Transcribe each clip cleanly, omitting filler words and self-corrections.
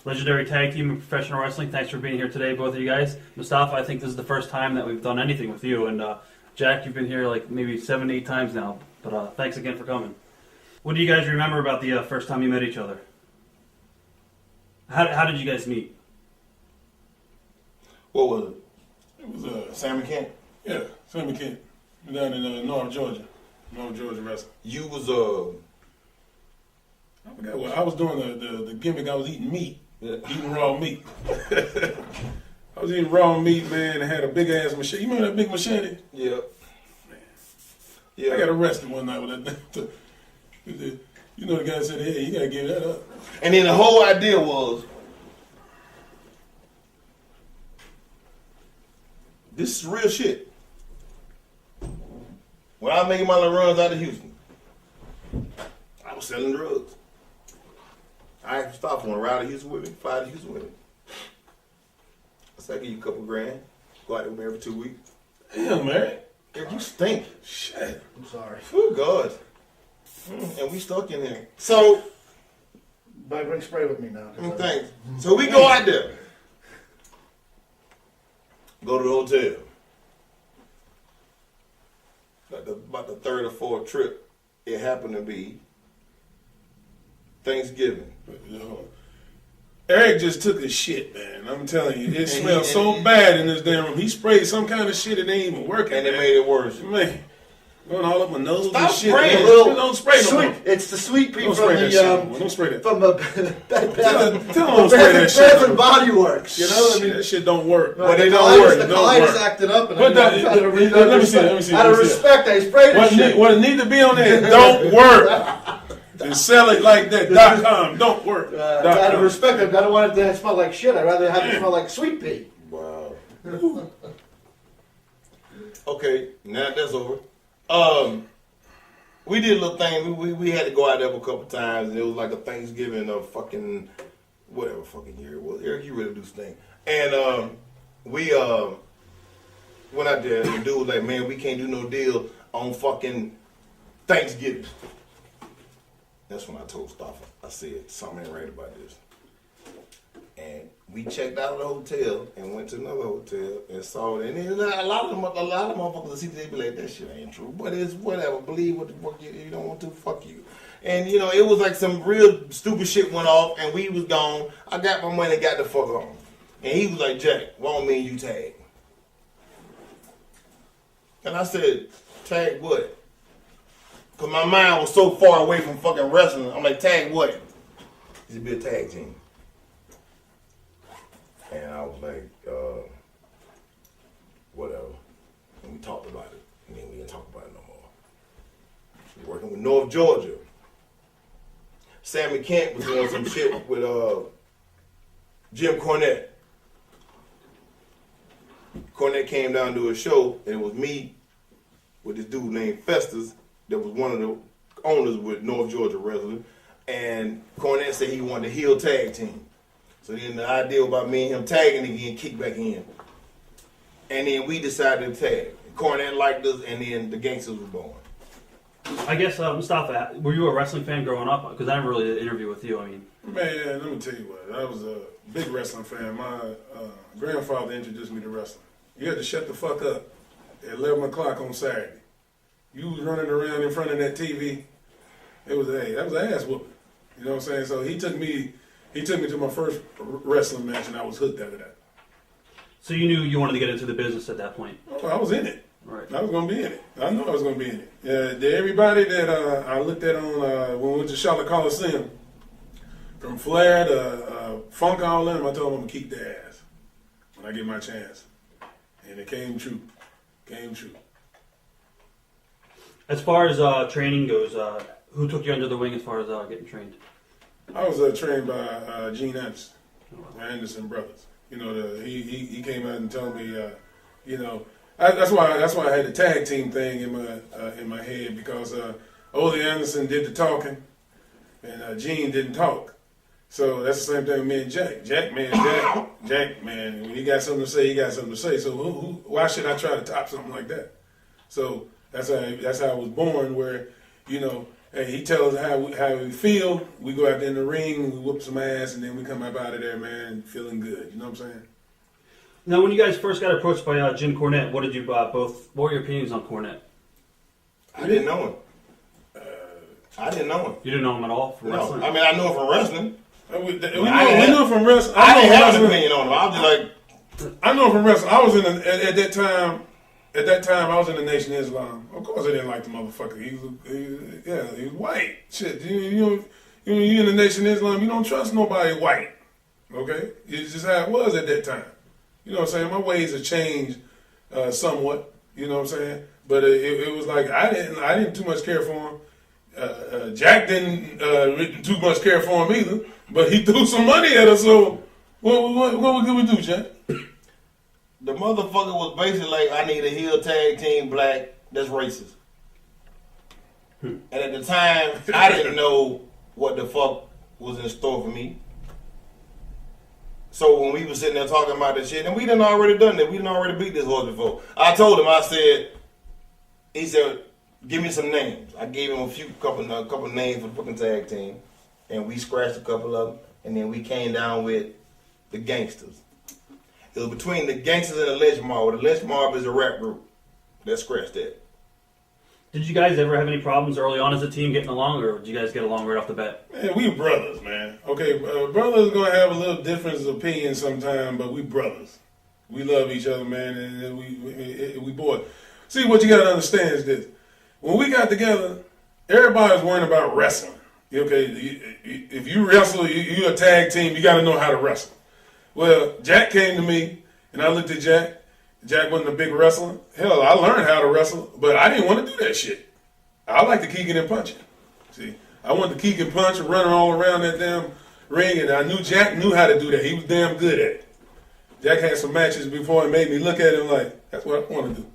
legendary tag team in professional wrestling. Thanks for being here today, both of you guys. Mustapha, I think this is the first time that we've done anything with you, and Jack, you've been here like maybe 7, 8 times now, but thanks again for coming. What do you guys remember about the first time you met each other? How did you guys meet? What was it? It was Sammy Kent? Yeah, Sammy Kent. Down in North Georgia. North Georgia wrestling. You was I forgot what I was doing the gimmick. I was eating meat. Eating raw meat. I was eating raw meat, man, and had a big ass machete. You remember that big machete? Yeah. Man. Yeah. I got arrested one night with that. You know the guy said, hey, you gotta give that up. And then the whole idea was, this is real shit. When I made my little runs out of Houston, I was selling drugs. I actually stopped one, ride to Houston with me, fly to Houston with me. I said, I give you a couple grand, go out there with me every 2 weeks. Damn, man. If you stink. Shit. I'm sorry. Oh, God. And we stuck in here. So, But bring spray with me now. thanks. So we go out there. Go to the hotel. About the third or fourth trip, it happened to be Thanksgiving. Eric just took a shit, man. I'm telling you, it smelled so bad in this damn room. He sprayed some kind of shit that ain't even working. And it made it worse. Man, going all up my nose Stop and shit. spraying. Don't spray no Sweet. more. It's the sweet pea Don't from spray that the shit. Don't spray that. from the Tell them don't spray that shit. Bath and Body Works. You know what I mean? That shit don't work. But it The don't work. The It don't Clyde is work. acting up. And But let me see. Let Out of me see. respect, I sprayed this shit. What it need to be on there don't work. And sell it like that. .com don't work. Out of respect, I don't want it to smell like shit. I'd rather have it smell like sweet pea. Wow. Okay, now that's over. We did a little thing. We had to go out there a couple times, and it was like a Thanksgiving of fucking whatever fucking year it was. Eric, you really do this thing. And we went out there, and the dude was like, man, we can't do no deal on fucking Thanksgiving. That's when I told Stoffer, I said, something ain't right about this. And we checked out of the hotel and went to another hotel and saw it. And then a lot of motherfuckers see they be like, that shit ain't true. But it's whatever. Believe what the fuck you don't want to, fuck you. And you know, it was like some real stupid shit went off and we was gone. I got my money and got the fuck on. And he was like, Jack, why don't me and you tag? And I said, tag what? Because my mind was so far away from fucking wrestling. I'm like, tag what? He said, be a tag team. And I was like, whatever. And we talked about it. And then we didn't talk about it no more. We were working with North Georgia. Sammy Kent was doing some shit with Jim Cornette. Cornette came down to a show, and it was me with this dude named Festus that was one of the owners with North Georgia Wrestling. And Cornette said he wanted a heel tag team. So then the idea about me and him tagging again, kick back in. And then we decided to tag. Cornette liked us, and then the Gangsters were born. I guess, Mustapha, were you a wrestling fan growing up? Because I never really did an interview with you, I mean. Man, let me tell you what. I was a big wrestling fan. My grandfather introduced me to wrestling. You had to shut the fuck up at 11 o'clock on Saturday. You was running around in front of that TV. It was, hey, that was an ass whooping. You know what I'm saying? So he took me to my first wrestling match, and I was hooked after that. So you knew you wanted to get into the business at that point? Oh, I was in it. Right. I was going to be in it. I knew I was going to be in it. Everybody that I looked at on when we went to Charlotte Coliseum, from Flair to Funk, all of them, I told them I'm going to kick their ass when I get my chance. And it came true. As far as training goes, who took you under the wing as far as getting trained? I was trained by Gene Anderson, my Anderson brothers. You know, he came out and told me, you know, that's why I had the tag team thing in my head, because Ole Anderson did the talking and Gene didn't talk. So that's the same thing with me and Jack. Jack, man, when he got something to say, he got something to say. So why should I try to top something like that? So that's how I was born, where, you know, Hey, he tells us how we feel. We go out there in the ring, we whoop some ass, and then we come up out of there, man, feeling good. You know what I'm saying? Now, when you guys first got approached by Jim Cornette, what did you both? What were your opinions on Cornette? I didn't know him. I didn't know him. You didn't know him at all from No, wrestling? I mean I knew him from wrestling. We knew him from wrestling. I didn't have an opinion on him. I was just like, I know him from wrestling. I was at that time. At that time, I was in the Nation of Islam. Of course, I didn't like the motherfucker. He was white. Shit, you in the Nation of Islam, you don't trust nobody white. Okay, it's just how it was at that time. You know what I'm saying? My ways have changed somewhat. You know what I'm saying? But it was like I didn't too much care for him. Jack didn't too much care for him either. But he threw some money at us. So what could we do, Jack? the motherfucker was basically like, I need a heel tag team black that's racist. And at the time, I didn't know what the fuck was in store for me. So when we was sitting there talking about this shit, and we done already done that, we done already beat this horse before. I told him, he said, give me some names. I gave him a couple names for the fucking tag team, and we scratched a couple of them, and then we came down with the Gangsters. It was between the Gangsters and the Lynch Mob. The Lynch Mob is a rap group. Let's scratch that. Did you guys ever have any problems early on as a team getting along, or did you guys get along right off the bat? Man, we brothers, man. Okay, brothers gonna have a little difference of opinion sometimes, but we brothers. We love each other, man, and we boys. See, what you gotta understand is this: when we got together, everybody was worrying about wrestling. Okay, if you wrestle, you're a tag team. You gotta know how to wrestle. Well, Jack came to me, and I looked at Jack. Jack wasn't a big wrestler. Hell, I learned how to wrestle, but I didn't want to do that shit. I like the kicking and punching. See, I wanted to kick and punch and run all around that damn ring, and I knew Jack knew how to do that. He was damn good at it. Jack had some matches before and made me look at him like, that's what I want to do.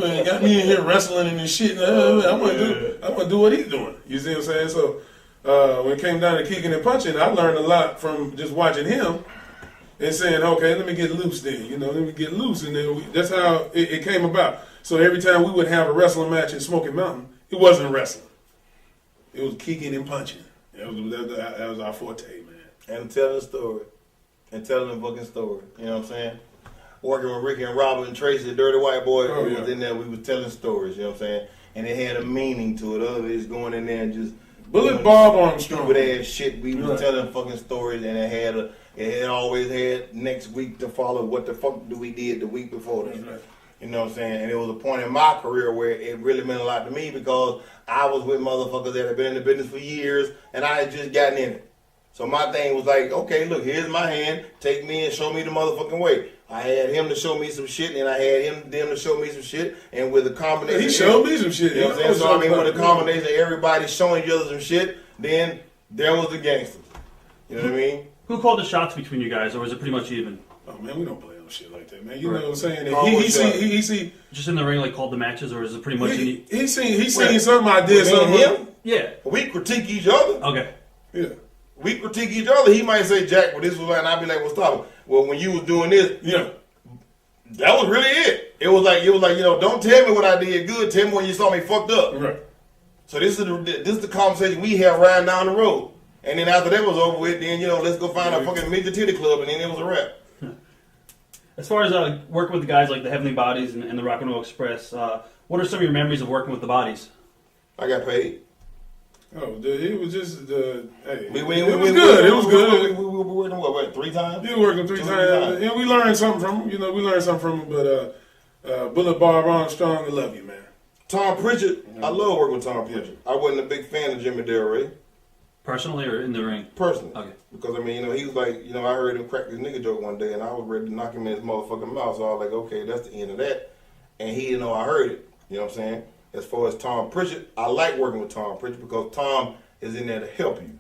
Man, got me in here wrestling and this shit. I want to do what he's doing. You see what I'm saying? So when it came down to kicking and punching, I learned a lot from just watching him. And saying, okay, let me get loose then. Let me get loose. And then that's how it came about. So every time we would have a wrestling match in Smoky Mountain, it wasn't wrestling. It was kicking and punching. That was our forte, man. And telling a story. And telling a fucking story. You know what I'm saying? Working with Ricky and Robert and Tracy, the dirty white boy who was in there, we was telling stories, you know what I'm saying? And it had a meaning to it. Other than just going in there and just... Bullet Bob Armstrong. Stupid ass shit. We was telling fucking stories, and it always had next week to follow what the fuck we did the week before that. Right. You know what I'm saying? And it was a point in my career where it really meant a lot to me because I was with motherfuckers that had been in the business for years, and I had just gotten in it. So my thing was like, okay, look, here's my hand. Take me and show me the motherfucking way. I had him to show me some shit, and I had them to show me some shit, and with a combination... He showed me some shit. You know what I'm saying? So I mean, with a combination of everybody showing each other some shit, then there was the Gangsters. You know what I mean? Who called the shots between you guys, or was it pretty much even? Oh man, we don't play on shit like that, man. You know what I'm saying? He see just in the ring, like called the matches, or is it pretty much? He seen something I did. Something him? Yeah. We critique each other. Okay. Yeah. We critique each other. He might say, Jack, well, this was like, and I'd be like, well, stop it. Well, when you was doing this, Yeah. that was really it. It was like, don't tell me what I did good. Tell me when you saw me fucked up. Right. So this is the conversation we have riding down the road. And then after that was over with, then, let's go find a fucking midget titty club, and then it was a wrap. As far as working with the guys like the Heavenly Bodies and the Rock and Roll Express, what are some of your memories of working with the Bodies? I got paid. Oh, it was just hey. It was good. It was good. We were working what 3 times? You worked them 3 times. And we learned something from him. But Bullet Bob Armstrong, I love you, man. Tom Pritchard, I love working with Tom Pritchard. I wasn't a big fan of Jimmy Del Rey. Personally or in the ring? Personally. Okay. Because, he was like, I heard him crack this nigga joke one day, and I was ready to knock him in his motherfucking mouth. So I was like, okay, that's the end of that. And he didn't know I heard it. You know what I'm saying? As far as Tom Pritchard, I like working with Tom Pritchard because Tom is in there to help you.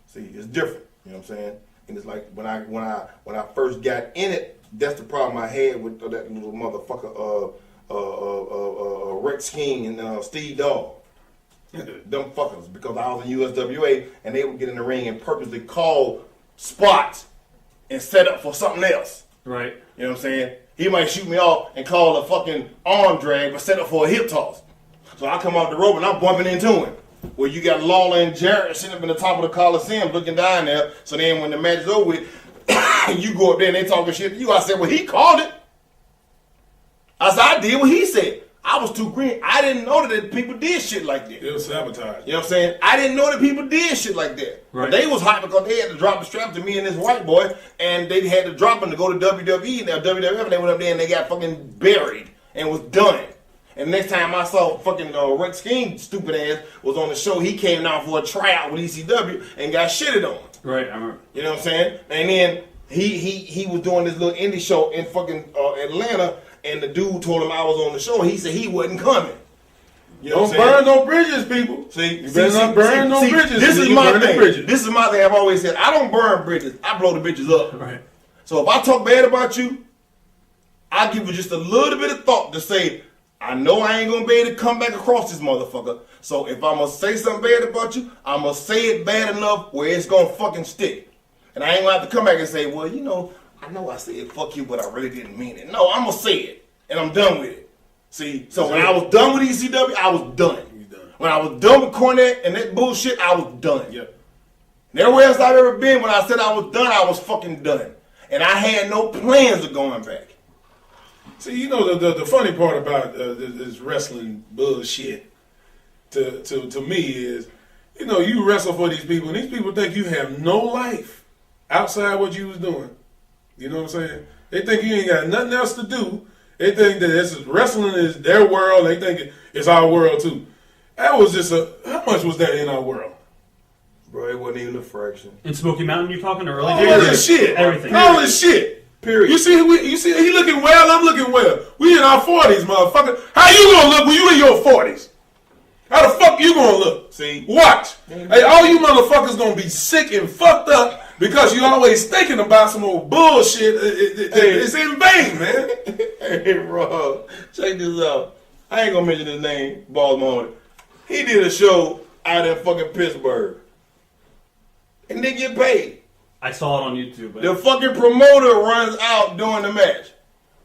See, it's different. You know what I'm saying? And it's like when I first got in it, that's the problem I had with that little motherfucker, Rex King and Steve Dawg. Them fuckers, because I was in USWA and they would get in the ring and purposely call spots and set up for something else. Right. You know what I'm saying? He might shoot me off and call a fucking arm drag but set up for a hip toss. So I come off the rope and I'm bumping into him. Where you got Lawler and Jarrett sitting up in the top of the Coliseum looking down there. So then when the match is over with, you go up there and they talking shit to you. I said, well, he called it. I said, I did what he said. I was too green. I didn't know that people did shit like that. It was sabotage. You know what I'm saying? I didn't know that people did shit like that. Right. They was hyped because they had to drop the strap to me and this white boy, and they had to drop him to go to WWE. Now WWF, they went up there and they got fucking buried and was done. And next time I saw fucking Rex King, stupid ass, was on the show, he came down for a tryout with ECW and got shitted on. Right, I remember. You know what I'm saying? And then he was doing this little indie show in fucking Atlanta, and the dude told him I was on the show, and he said he wasn't coming. You know Don't burn no bridges, people. You better not burn no bridges. This is my thing. This is my thing. I've always said, I don't burn bridges. I blow the bridges up. Right. So if I talk bad about you, I give you just a little bit of thought to say, I know I ain't gonna be able to come back across this motherfucker. So if I'm gonna say something bad about you, I'm gonna say it bad enough where it's gonna fucking stick. And I ain't gonna have to come back and say, well, you know I said fuck you, but I really didn't mean it. No, I'm gonna say it, and I'm done with it. See, so when I was done with ECW, I was done. When I was done with Cornette and that bullshit, I was done. Yep. And everywhere else I've ever been, when I said I was done, I was fucking done. And I had no plans of going back. See, you know the funny part about this wrestling bullshit to me is, you know, you wrestle for these people, and these people think you have no life outside what you was doing. You know what I'm saying? They think you ain't got nothing else to do. They think that wrestling is their world. They think it's our world too. That was just how much was that in our world? Bro, it wasn't even a fraction. In Smoky Mountain, you talking early All days? this shit. Everything. All this shit. Period. You see, he looking well, I'm looking well. We in our 40s, motherfucker. How you gonna look when you in your 40s? How the fuck you gonna look? See? Watch. Hey, all you motherfuckers gonna be sick and fucked up because you always thinking about some old bullshit. It's in vain, man. Hey, Rob, check this out. I ain't gonna mention his name, Ball Moment. He did a show out in fucking Pittsburgh. And they get paid. I saw it on YouTube. The fucking promoter runs out during the match.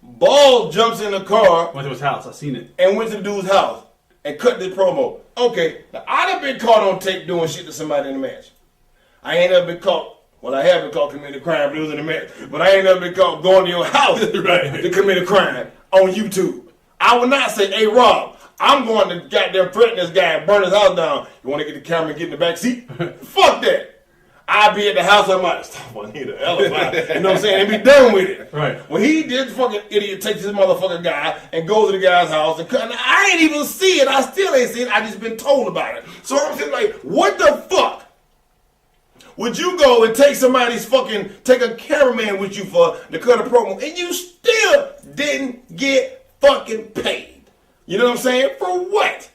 Ball jumps in the car Went to his house. I seen it. and went to the dude's house and cut this promo. Okay, now I'd have been caught on tape doing shit to somebody in the match. I ain't never been caught. Well, I have been caught committing a crime losing the match, but I ain't never been caught going to your house to commit a crime on YouTube. I would not say, hey, Rob, I'm going to goddamn threaten this guy and burn his house down. You want to get the camera and get in the back seat? Fuck that. I'd be at the house, I might stop on either alibi. You know what I'm saying? And be done with it. Right. When he did, fucking idiot takes this motherfucking guy and goes to the guy's house and cut. I ain't even see it. I still ain't seen it. I just been told about it. So I'm just like, what the fuck? Would you go and take a cameraman with you for to cut a promo and you still didn't get fucking paid? You know what I'm saying? For what?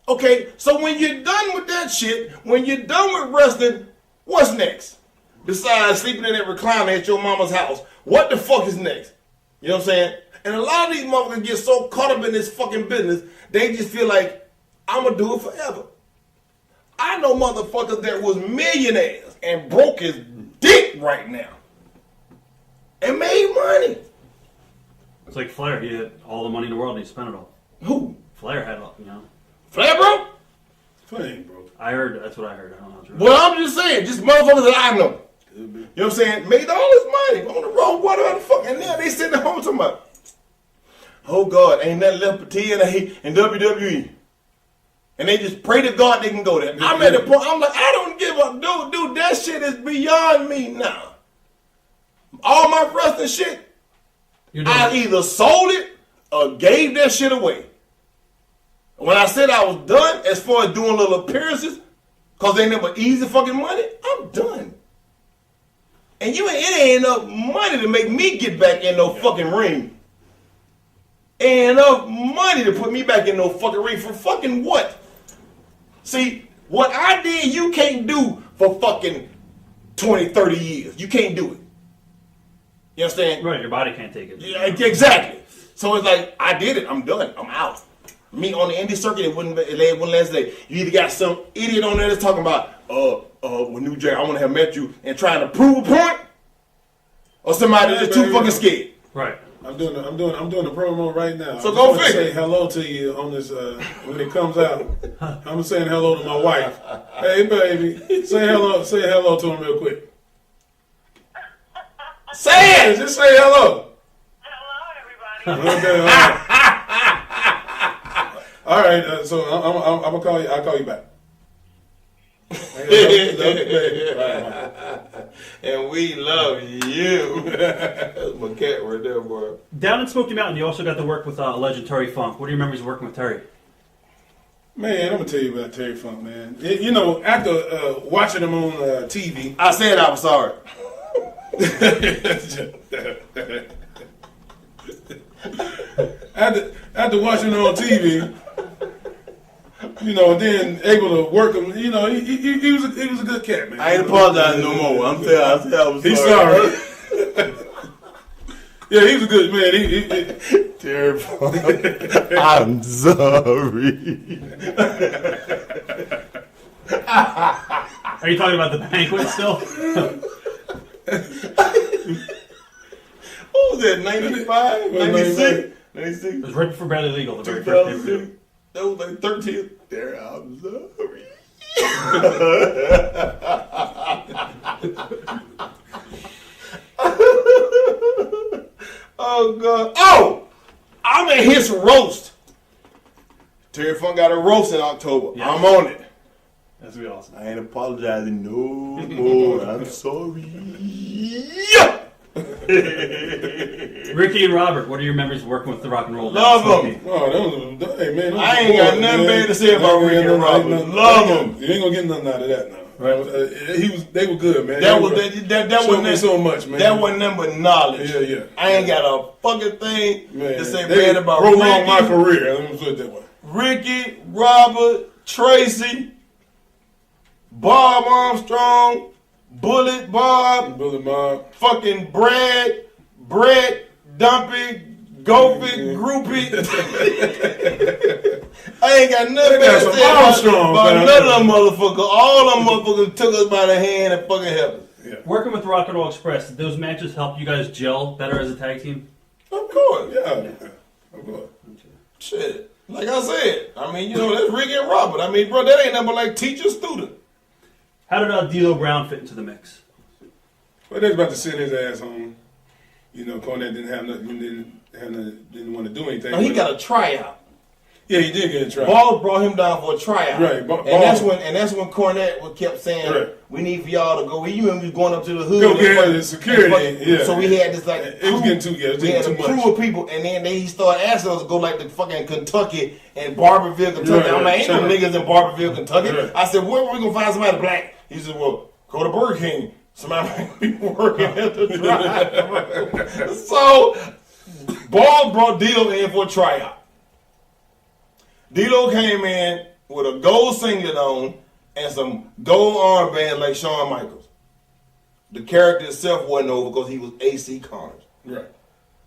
Okay, so when you're done with that shit, when you're done with wrestling, what's next? Besides sleeping in that recliner at your mama's house, what the fuck is next? You know what I'm saying? And a lot of these motherfuckers get so caught up in this fucking business, they just feel like, I'm going to do it forever. I know motherfuckers that was millionaires and broke his dick right now. And made money. It's like Flair. He had all the money in the world and he spent it all. Who? Flair had, you know. Flair broke? Flair bro. I heard. That's what I heard. I don't know. If it's real. Well, I'm just saying, just motherfuckers that I know. You know what I'm saying? Made all this money on the road, whatever the fuck. And now they sitting at home talking about, oh God, ain't nothing left for TNA and WWE. And they just pray to God they can go there. I'm at the point, I'm like, I don't give a dude, that shit is beyond me now. All my wrestling shit, I either sold it or gave that shit away. When I said I was done, as far as doing little appearances, because they never easy fucking money, I'm done. And it ain't enough money to make me get back in no fucking ring. Ain't enough money to put me back in no fucking ring for fucking what? See, what I did, you can't do for fucking 20, 30 years. You can't do it. You understand? Right, your body can't take it. Yeah, exactly. So it's like, I did it. I'm done. I'm out. Me on the indie circuit, it wouldn't last day. You either got some idiot on there that's talking about, with New Jack, I want to have met you and trying to prove a point, or somebody that's too fucking scared. Right. I'm doing the promo right now. So I go just want to figure. say hello to you on this when it comes out. I'm saying hello to my wife. Hey baby, say hello to him real quick. Say it. Just say hello. Hello, everybody. Okay, all right. So I'm gonna call you. I'll call you back. And we love you. That's my cat right there, boy. Down in Smoky Mountain, you also got to work with Legend Terry Funk. What are your memories of working with Terry? Man, I'm gonna tell you about Terry Funk, man. You know, after watching him on TV, I said I was sorry. after watching him on TV, you know, and then able to work him, you know, he was a good cat, man. I ain't apologizing no more. I said I was He's sorry. sorry. Yeah, he was a good man. Terry Funk. I'm sorry. Are you talking about the banquet still? What was that, 95? 96? 96? It was right before Barely Legal, the very first pay-per-view. 2006? That was like 13. There, I'm sorry. Oh, God. Oh! I'm at his roast. Terry Funk got a roast in October. Yeah. I'm on it. That's gonna be awesome. I ain't apologizing no more. I'm sorry. Yeah! Ricky and Robert, what are your memories of working with the Rock and Roll? Love Smoky? them. Oh, that was, hey man, I ain't got nothing bad to say about Ricky and Robert. Love them. You ain't gonna get nothing out of that now. Right? They were good, man. That showed wasn't me so much, man. That wasn't nothing but knowledge. Yeah. I ain't got a fucking thing Man, to say they bad about prolonged my Ricky, career. Let me put it that way. Ricky, Robert, Tracy, Bob Armstrong, Bullet Bob, Billy Mob. fucking Brett, Dumpy, Goofy, Groupie. I ain't got nothing They got bad to some say Armstrongs, about man. none of them motherfuckers. All them motherfuckers took us by the hand and fucking helped us. Yeah. Working with Rock and Roll Express, did those matches help you guys gel better as a tag team? Of course. Yeah. Of course. Shit. Like I said, I mean, you know, that's Ricky and Robert. I mean, bro, that ain't nothing but like teacher-student. How did D'Lo Brown fit into the mix? Well, they was about to send his ass home. You know, Cornette didn't want to do anything. Now, he got a tryout. Yeah, he did get a try. Ball brought him down for a tryout. Right, and Ball- that's when Cornette kept saying, Right. we need for y'all to go. You remember going up to the hood. Go and get fucking- the security, and fucking- yeah. So we had this like It was getting too- yeah, it was we had a getting too crew much. of people, and then he started asking us to go like to fucking Kentucky and Barberville, Kentucky. Right, I'm like, ain't no right. niggas in Barberville, Kentucky. Right. I said, where we gonna find somebody black? He said, well, go to Burger King. Somebody might be working at the drive. So Ball brought D'Lo in for a tryout. D'Lo came in with a gold singlet on and some gold armbands like Shawn Michaels. The character itself wasn't over because he was AC Connors. Right.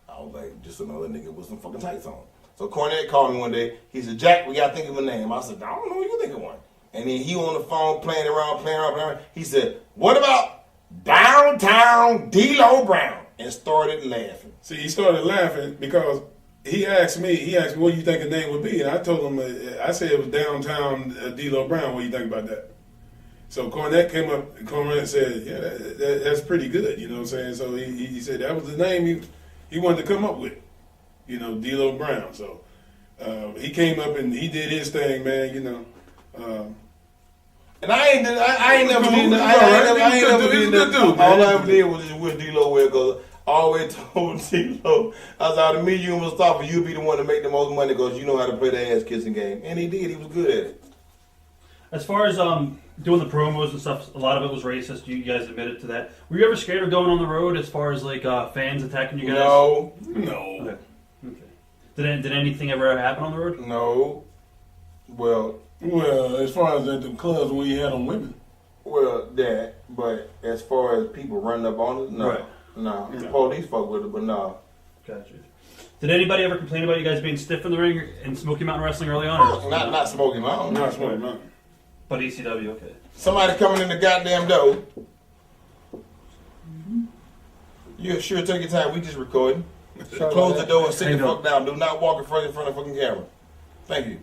I was like, just another nigga with some fucking tights on. So Cornette called me one day. He said, Jack, we got to think of a name. I said, I don't know. You can think of one. And then he on the phone playing around. He said, what about Downtown D'Lo Brown? And started laughing. See, he started laughing because he asked me, what do you think the name would be? And I told him, I said it was Downtown D'Lo Brown. What do you think about that? So Cornette came up, and Cornette said, yeah, that's pretty good, you know what I'm saying? So he said that was the name he wanted to come up with, you know, D'Lo Brown. So he came up and he did his thing, man, you know. And I ain't never did All I ever did was just wish D'Lo well because I always told D'Lo, I was out of me, you and Mustapha, you be the one to make the most money because you know how to play the ass kissing game. And he did. He was good at it. As far as doing the promos and stuff, a lot of it was racist. You guys admitted to that. Were you ever scared of going on the road as far as like fans attacking you guys? No. Okay. Did anything ever happen on the road? No. Well, as far as at the clubs when you had on women. that. But as far as people running up on us, no. Right. No. The police fuck with it, but no. Gotcha. Did anybody ever complain about you guys being stiff in the ring in Smoky Mountain Wrestling early on? Or Not Smoky Mountain. Not Smoky Mountain. But ECW, okay. Somebody coming in the goddamn door. You sure take your time. We just recording. Close the door and sit How you the fuck doing? down. Do not walk in front of the fucking camera. Thank you.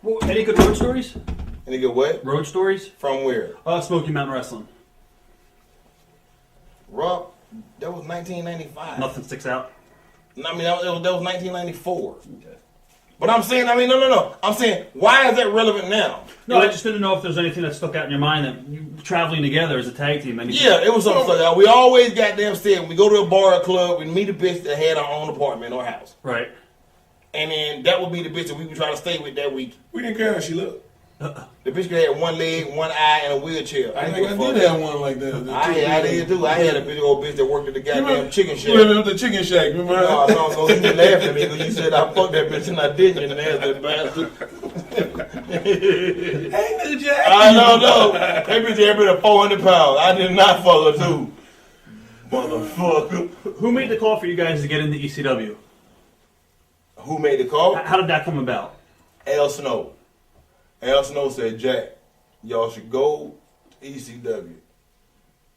Well, any good road stories? And you get what? Road stories? From where? Smoky Mountain Wrestling. Rob, that was 1995. Nothing sticks out. I mean, that was 1994. Okay. But I'm saying, no. I'm saying, why is that relevant now? No, I just didn't know if there's anything that stuck out in your mind that you traveling together as a tag team. Yeah, it was something like that. We always goddamn said, when we go to a bar or club, we meet a bitch that had our own apartment or house. Right. And then that would be the bitch that we would try to stay with that week. We didn't care how she looked. The bitch could have one leg, one eye, and a wheelchair. I did have one like that. I did too. I had a big old bitch that worked at the goddamn chicken shack. You remember the chicken shack? Remember? No, you laughed at me because you said I fucked that bitch and I didn't, you nasty bastard. Hey, new Jack. I don't know. That bitch had been 400 pounds. I did not fuck her too. Motherfucker. Who made the call for you guys to get into ECW? Who made the call? How did that come about? Al Snow. Al Snow said, Jack, y'all should go to ECW.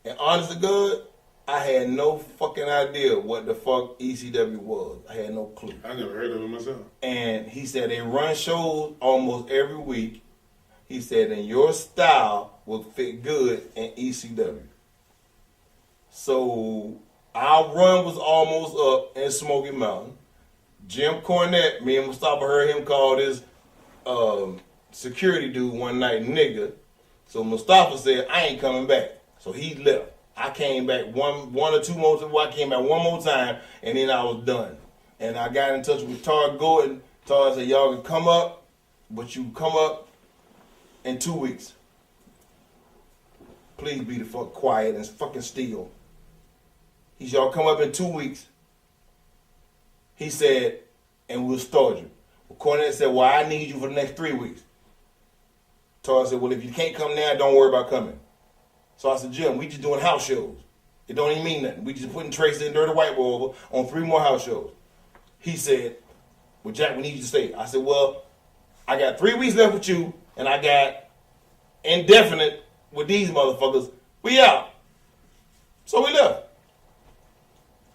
And honest to God, I had no fucking idea what the fuck ECW was. I had no clue. I never heard of it myself. And he said they run shows almost every week. He said, and your style will fit good in ECW. So our run was almost up in Smoky Mountain. Jim Cornette, me and Mustapha heard him call this security dude one night, nigga. So Mustapha said, I ain't coming back. So he left. I came back one or two more times. I came back one more time, and then I was done. And I got in touch with Tar Gordon. Tar said, y'all can come up, but you come up in 2 weeks. Please be the fuck quiet and fucking still. He said, y'all come up in 2 weeks. He said, and we'll start you. Well, Cornette said, well, I need you for the next 3 weeks. Tar said, well, if you can't come now, don't worry about coming. So I said, Jim, we just doing house shows. It don't even mean nothing. We just putting Tracy and Dirty White Boy over on 3 more house shows. He said, well, Jack, we need you to stay. I said, well, I got 3 weeks left with you, and I got indefinite with these motherfuckers. We out. So we left.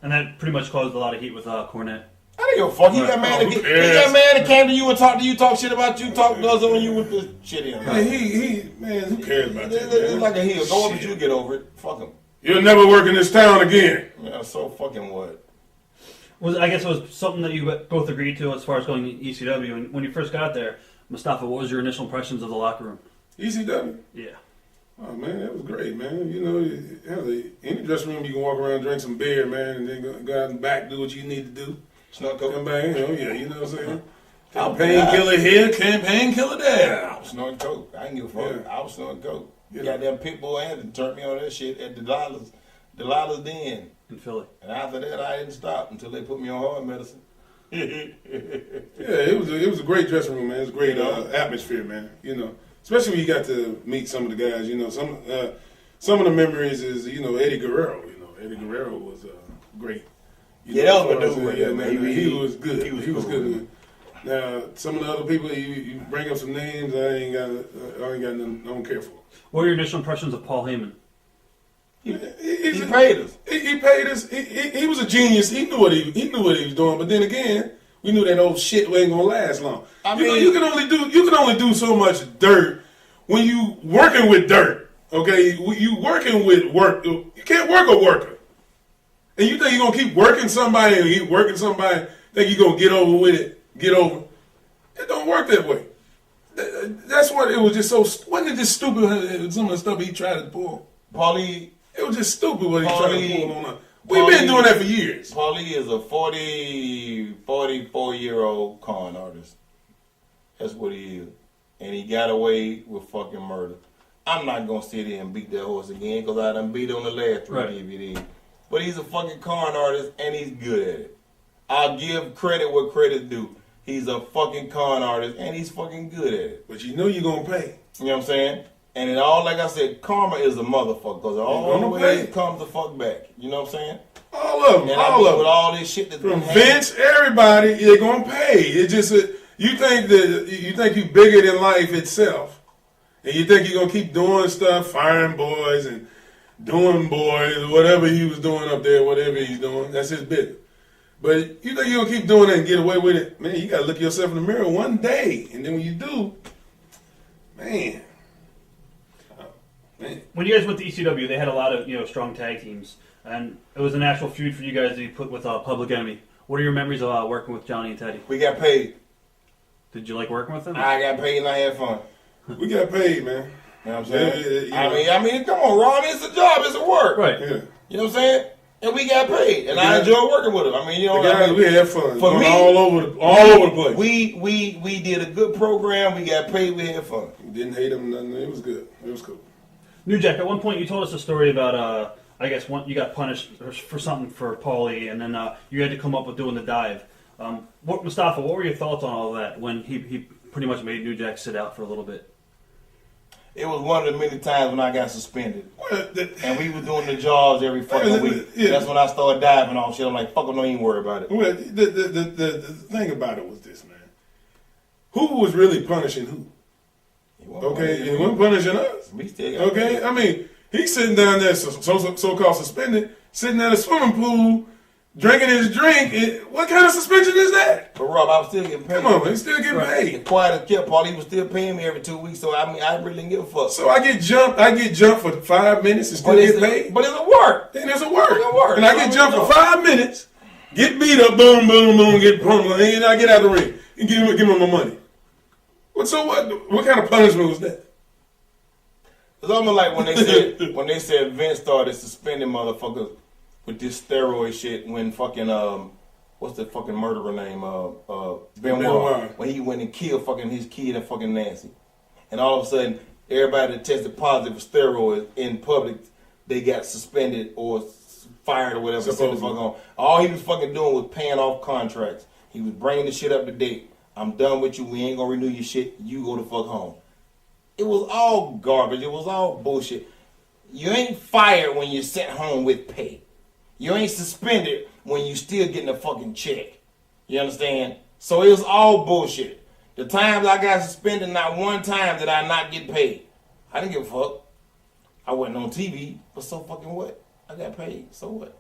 And that pretty much caused a lot of heat with Cornette. I didn't give a fuck. He got mad. He got mad and came to you and talked to you, talk shit about you, talk to us when you with the shit in. Man, who cares about that? It's like a heel. Go over you, get over it. Fuck him. You'll never work in this town again. Yeah, so fucking what? I guess it was something that you both agreed to as far as going to ECW. And when you first got there, Mustapha, what was your initial impressions of the locker room? ECW? Yeah. Oh, man, that was great, man. You know, hell, any dressing room you can walk around, drink some beer, man, and then go out and back, do what you need to do. Snuck Come up. back, you know what I'm saying? Painkiller here, painkiller there. I was snorting coke. I didn't give a fuck. Yeah. I was snorting coke. Yeah. Goddamn Pitbull Anthony turned me on that shit at Delilah's Den. In Philly. And after that, I didn't stop until they put me on hard medicine. Yeah, it was a great dressing room, man. It was a great atmosphere, man. You know, especially when you got to meet some of the guys. You know, some of the memories is Eddie Guerrero. You know, Eddie Guerrero was great. That was my dude right there, man. He was good. He was cool, good. man. Now, some of the other people, you bring up some names, I ain't got nothing. I don't care for. What were your initial impressions of Paul Heyman? He paid us. He paid us. He was a genius. He knew what he was doing. But then again, we knew that old shit ain't gonna last long. I mean, you can only do so much dirt when you working with dirt. Okay, you working with work. You can't work a worker. And you think you're gonna keep working somebody and keep working somebody? Think you're gonna get over with it? Get over? It don't work that way. That's what it was. Just so wasn't it just stupid? Some of the stuff he tried to pull. Paulie. It was just stupid what he tried to pull on us. We've been doing that for years. Paulie is a 44-year-old con artist. That's what he is. And he got away with fucking murder. I'm not going to sit here and beat that horse again because I done beat on the last 3 DVDs. But he's a fucking con artist and he's good at it. I'll give credit where credit's due. He's a fucking con artist and he's fucking good at it. But you know you're going to pay. You know what I'm saying? And it all, like I said, karma is a motherfucker because all the way it comes the fuck back. You know what I'm saying? All of them. And all of them. with all this shit that's From been Vince, everybody, you're going to pay. It's just, you think you're bigger than life itself. And you think you're going to keep doing stuff, firing boys and doing boys, whatever he was doing up there, whatever he's doing, that's his business. But you know you gonna keep doing it and get away with it, man. You gotta look yourself in the mirror one day, and then when you do, man. When you guys went to ECW, they had a lot of strong tag teams, and it was a natural feud for you guys to be put with Public Enemy. What are your memories of working with Johnny and Teddy? We got paid. Did you like working with them? I got paid and I had fun. We got paid, man. You know what I'm saying? I mean, come on, Rob. It's a job. It's a work. Right. Yeah. You know what I'm saying? And we got paid, and I enjoyed working with him. I mean, we had fun. For me, all over the place. We did a good program. We got paid. We had fun. Didn't hate him. Nothing. It was good. It was cool. New Jack, at one point you told us a story about, I guess, you got punished for something for Paulie, and then you had to come up with doing the dive. Mustapha, what were your thoughts on all that when he pretty much made New Jack sit out for a little bit? It was one of the many times when I got suspended. And we were doing the jobs every fucking week. Yeah. That's when I started diving off shit. I'm like, fuck it, don't even worry about it. Well, the thing about it was this, man. Who was really punishing who? Okay, he wasn't punishing us. We still got okay, I mean, he's sitting down there, so-called suspended, sitting at a swimming pool, drinking his drink. What kind of suspension is that? But Rob, I was still getting paid. Come on, man, he's still getting paid. The quiet as kept, Paul. He was still paying me every 2 weeks. So I mean, I really didn't give a fuck. So I get jumped for 5 minutes and still get paid. But it's a work. Then it's a work. It's a work. And I get jumped for 5 minutes, get beat up, boom, boom, boom, get pummeled, and I get out of the ring and give him my money. What kind of punishment was that? It's almost like when they said Vince started suspending motherfuckers with this steroid shit when fucking what's the fucking murderer name? Benoit. When he went and killed fucking his kid and fucking Nancy. And all of a sudden everybody that tested positive for steroids in public, they got suspended or fired or whatever. All he was fucking doing was paying off contracts. He was bringing the shit up to date. I'm done with you. We ain't gonna renew your shit. You go the fuck home. It was all garbage. It was all bullshit. You ain't fired when you're sent home with pay. You ain't suspended when you still getting a fucking check. You understand? So it was all bullshit. The times I got suspended, not one time did I not get paid. I didn't give a fuck. I wasn't on TV, but so fucking what? I got paid. So what?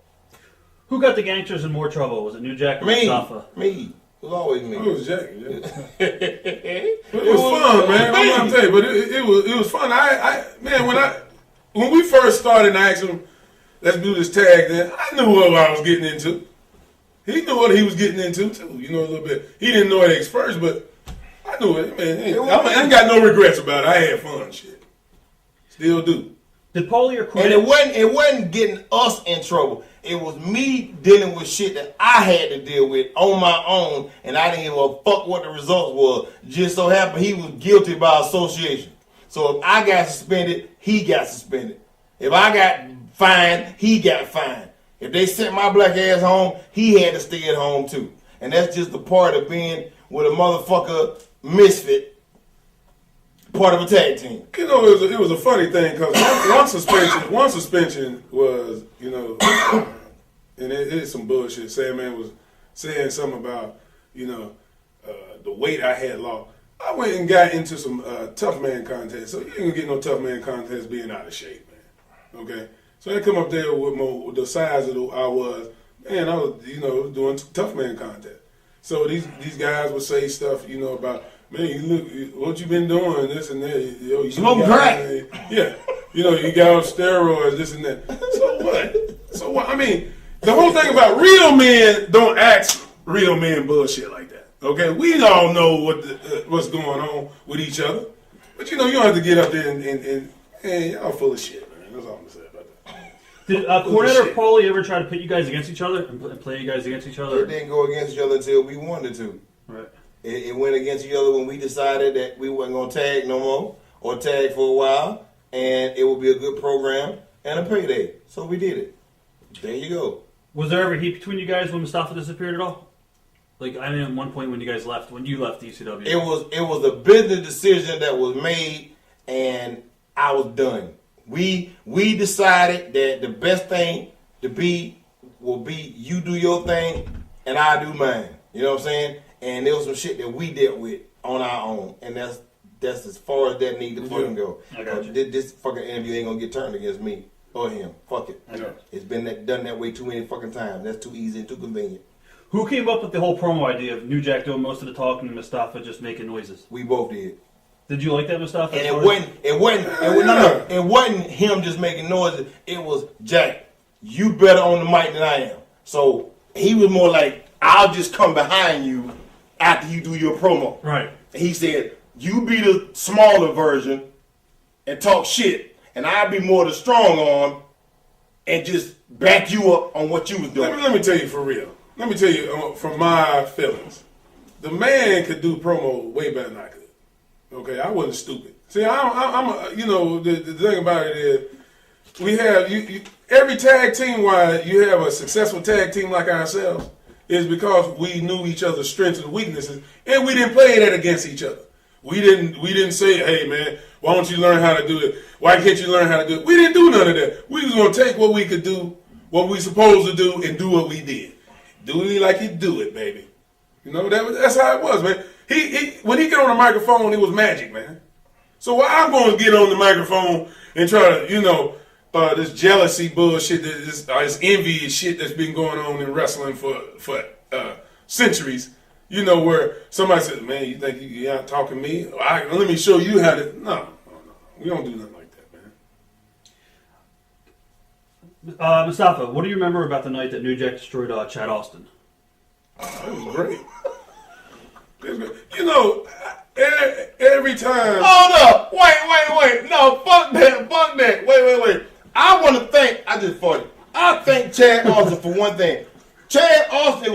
Who got the gangsters in more trouble? Was it New Jack or Mustapha? Me. It was always me. It was Jack. Yeah. It was fun, man. I'm gonna tell you, but it was fun. When we first started and I asked him, let's do this tag, then I knew what I was getting into. He knew what he was getting into too, a little bit. He didn't know it at first, but I knew it. Man, I ain't got no regrets about it. I had fun, shit. Still do. Did Paulie or Quinn? And it wasn't getting us in trouble. It was me dealing with shit that I had to deal with on my own, and I didn't give a fuck what the results was. Just so happened he was guilty by association. So if I got suspended, he got suspended. If I got fined, he got fined. If they sent my black ass home, he had to stay at home too. And that's just the part of being with a motherfucker misfit, part of a tag team. It was a funny thing because one suspension was, and it's some bullshit. Sandman was saying something about, the weight I had lost. I went and got into some tough man contests. So you ain't gonna get no tough man contest being out of shape, man. Okay? So I come up there with the size of I was, man, I was, doing tough man contest. So these guys would say stuff, about, man, you look, what you been doing, this and that. You smoking crack. Yeah. You got on steroids, this and that. So what? So what? I mean, the whole thing about real men don't act real men bullshit like that. Okay? We all know what's going on with each other. But you don't have to get up there and y'all full of shit, man. That's all I'm going to say about that. Did Cornette or Paulie ever try to put you guys against each other and play you guys against each other? It didn't go against each other until we wanted to. Right. It went against each other when we decided that we wasn't going to tag no more or tag for a while, and it would be a good program and a payday. So we did it. There you go. Was there ever heat between you guys when Mustapha disappeared at all? Like, I mean, at one point when you left ECW. It was a business decision that was made, and I was done. We decided that the best thing to be will be you do your thing and I do mine. You know what I'm saying? And there was some shit that we dealt with on our own, and that's as far as that need to fucking go. I got you. This fucking interview ain't gonna get turned against me or him. Fuck it. I got you. It's been done that way too many fucking times. That's too easy and too convenient. Who came up with the whole promo idea of New Jack doing most of the talking and Mustapha just making noises? We both did. Did you like that, Mustapha? And it wasn't him just making noises. It was Jack, you better on the mic than I am. So he was more like, I'll just come behind you after you do your promo. Right. He said, you be the smaller version and talk shit, and I'll be more the strong arm and just back you up on what you was doing. Let me tell you for real. Let me tell you from my feelings. The man could do promo way better than I could. Okay, I wasn't stupid. See, the thing about it is, we have every tag team. Why you have a successful tag team like ourselves is because we knew each other's strengths and weaknesses, and we didn't play that against each other. We didn't say, hey man, why don't you learn how to do it? Why can't you learn how to do it? We didn't do none of that. We was gonna take what we could do, what we supposed to do, and do what we did. Do it like he do it, baby. You know, that's how it was, man. He when he get on the microphone, it was magic, man. So why I'm going to get on the microphone and try to, this jealousy bullshit, this envy shit that's been going on in wrestling for centuries, where somebody says, man, you think you out talking me? Let me show you how to. No. We don't do nothing like that, man. Mustapha, what do you remember about the night that New Jack destroyed Chad Austin? That was great. Every time. Hold up. Wait. No, fuck that. Wait. I just farted. I thank Chad Austin for one thing. Chad Austin,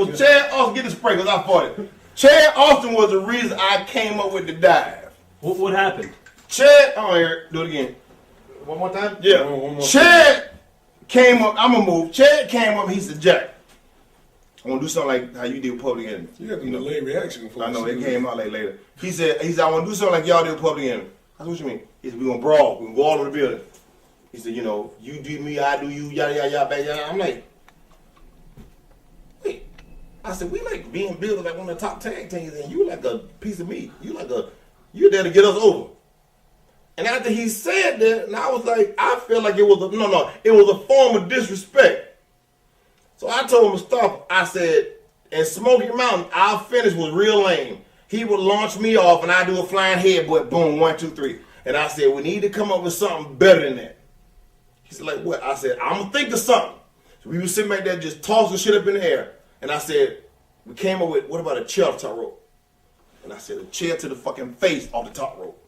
get the spray because I farted. Chad Austin was the reason I came up with the dive. What happened? Chad, here, do it again. One more time? Yeah. One more Chad came up, I'm going to move. Chad came up, he said, Jack, I want to do something like how you did with Public Enemy. You got the delayed reaction. I know, it came out like later. He said, I want to do something like y'all did with Public Enemy. I said, what you mean? He said, we're going to brawl. We're going to go all over the building. He said, you do me, I do you, yada, yada, yada, yada. I'm like, wait. I said, we like being builders like one of the top tag teams, and you like a piece of meat. You're there to get us over. And after he said that, and I was like, I felt like it was a form of disrespect. So I told Mustapha, I said, in Smoky Mountain, our finish was real lame. He would launch me off, and I do a flying headbutt, boom, 1, 2, 3. And I said, we need to come up with something better than that. He said, like what? I said, I'm going to think of something. So we were sitting back there just tossing shit up in the air. And I said, we came up with, what about a chair off the top rope? And I said, a chair to the fucking face off the top rope.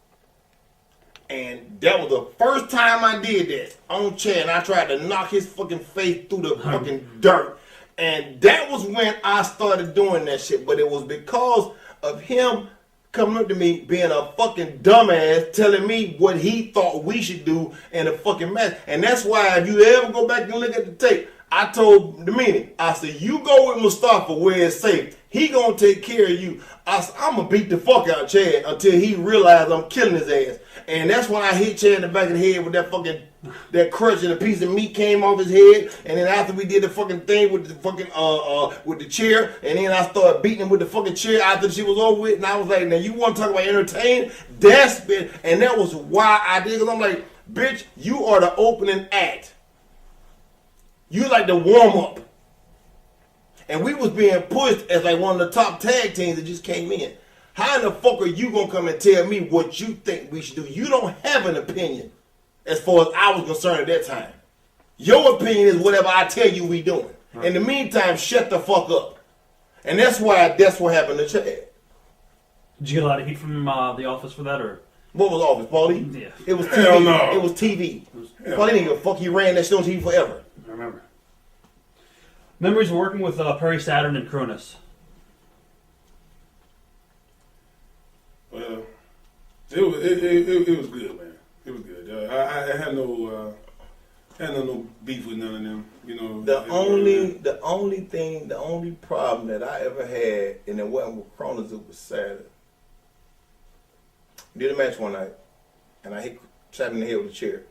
And that was the first time I did that on chair, and I tried to knock his fucking face through the fucking dirt. And that was when I started doing that shit. But it was because of him coming up to me being a fucking dumbass, telling me what he thought we should do in a fucking match. And that's why if you ever go back and look at the tape, I told the meaning, I said, you go with Mustapha where it's safe. He gonna take care of you. I said, I'm gonna beat the fuck out of Chad until he realized I'm killing his ass. And that's when I hit Chad in the back of the head with that crutch, and a piece of meat came off his head. And then after we did the fucking thing with the fucking with the chair, and then I started beating him with the fucking chair after she was over with. And I was like, now you want to talk about entertain? That's been, and that was why I did. Cause I'm like, bitch, you are the opening act. You like the warm up. And we was being pushed as like one of the top tag teams that just came in. How in the fuck are you going to come and tell me what you think we should do? You don't have an opinion as far as I was concerned at that time. Your opinion is whatever I tell you we doing. Right. In the meantime, shut the fuck up. And that's what happened to Chad. Did you get a lot of heat from the office for that, or? What was office, Paulie? Yeah. It was TV. Hell no. It was TV. Paulie didn't give a fuck. He ran that shit on TV forever. I remember. Memories of working with Perry Saturn and Cronus. Well, it was good, man. It was good. I had no beef with none of them. The only problem that I ever had, and it wasn't with Cronus, it was Saturn. We did a match one night, and I hit Saturn in the head with a chair.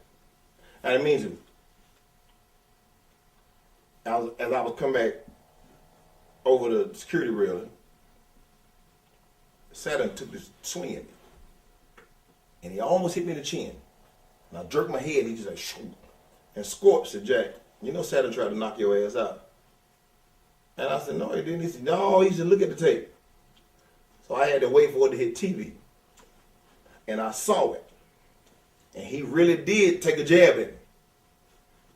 I didn't mean to. As I was coming back over the security railing, Saturn took this swing at me. And he almost hit me in the chin. And I jerked my head, and he just like, shoo. And Scorp said, Jack, Saturn tried to knock your ass out. And I said, no, it didn't. He said, no, he said, look at the tape. So I had to wait for it to hit TV. And I saw it. And he really did take a jab at me.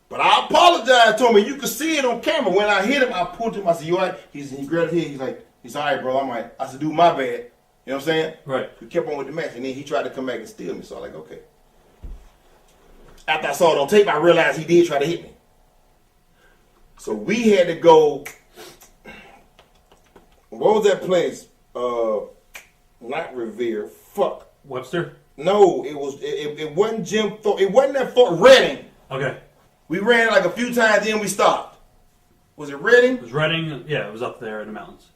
But I apologized to him. You could see it on camera. When I hit him, I pulled him. I said, you all right? He grabbed his head. He's all right, bro. I'm like, I said, dude, my bad. You know what I'm saying? Right. We kept on with the match. And then he tried to come back and steal me. So I'm like, okay. After I saw it on tape, I realized he did try to hit me. So we had to go. What was that place? Not Revere. Fuck. Webster? No, it wasn't Jim Thorpe. It wasn't that Fort Reading. Okay. We ran like a few times, then we stopped. Was it Reading? It was Reading. Yeah, it was up there in the mountains.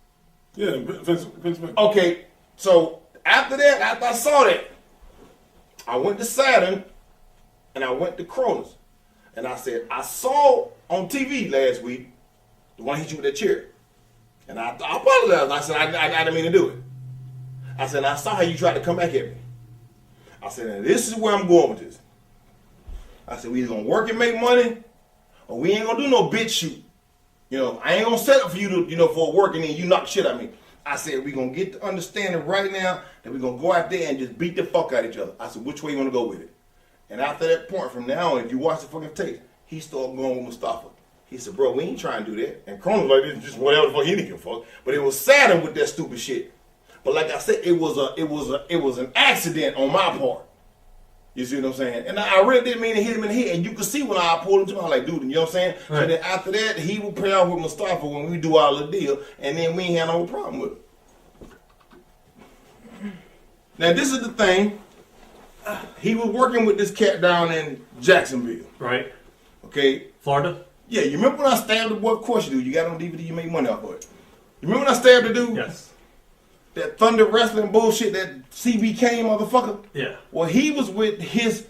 Yeah, Pennsylvania. Okay, so after that, after I saw that, I went to Saturn and I went to Cronus. And I said, I saw on TV last week the one hit you with that chair. And I apologized. I said, I didn't mean to do it. I said, I saw how you tried to come back at me. I said, and this is where I'm going with this. I said, we either going to work and make money, or we ain't going to do no bitch shoot. You know, I ain't going to set up for you to, for work and then you knock shit at me. I said, we going to get the understanding right now that we're going to go out there and just beat the fuck out of each other. I said, which way you want to go with it? And after that point, from now on, if you watch the fucking tape, he started going with Mustapha. He said, bro, we ain't trying to do that. And Cronus like, this is just whatever the fuck he didn't give a fuck. But it was Saturn with that stupid shit. But like I said, it was an accident on my part. You see what I'm saying? And I really didn't mean to hit him in the head. And you could see when I pulled him to him, I was like, dude, you know what I'm saying? Right. So then after that, he would pay off with Mustapha when we do all the deal. And then we ain't had no problem with it. Now, this is the thing. He was working with this cat down in Jacksonville. Right. Okay. Florida? Yeah, you remember when I stabbed the boy? Of course you do. You got it on DVD, you make money off of it. You remember when I stabbed the dude? Yes. That Thunder Wrestling bullshit, that CBK motherfucker? Yeah. Well, he was with his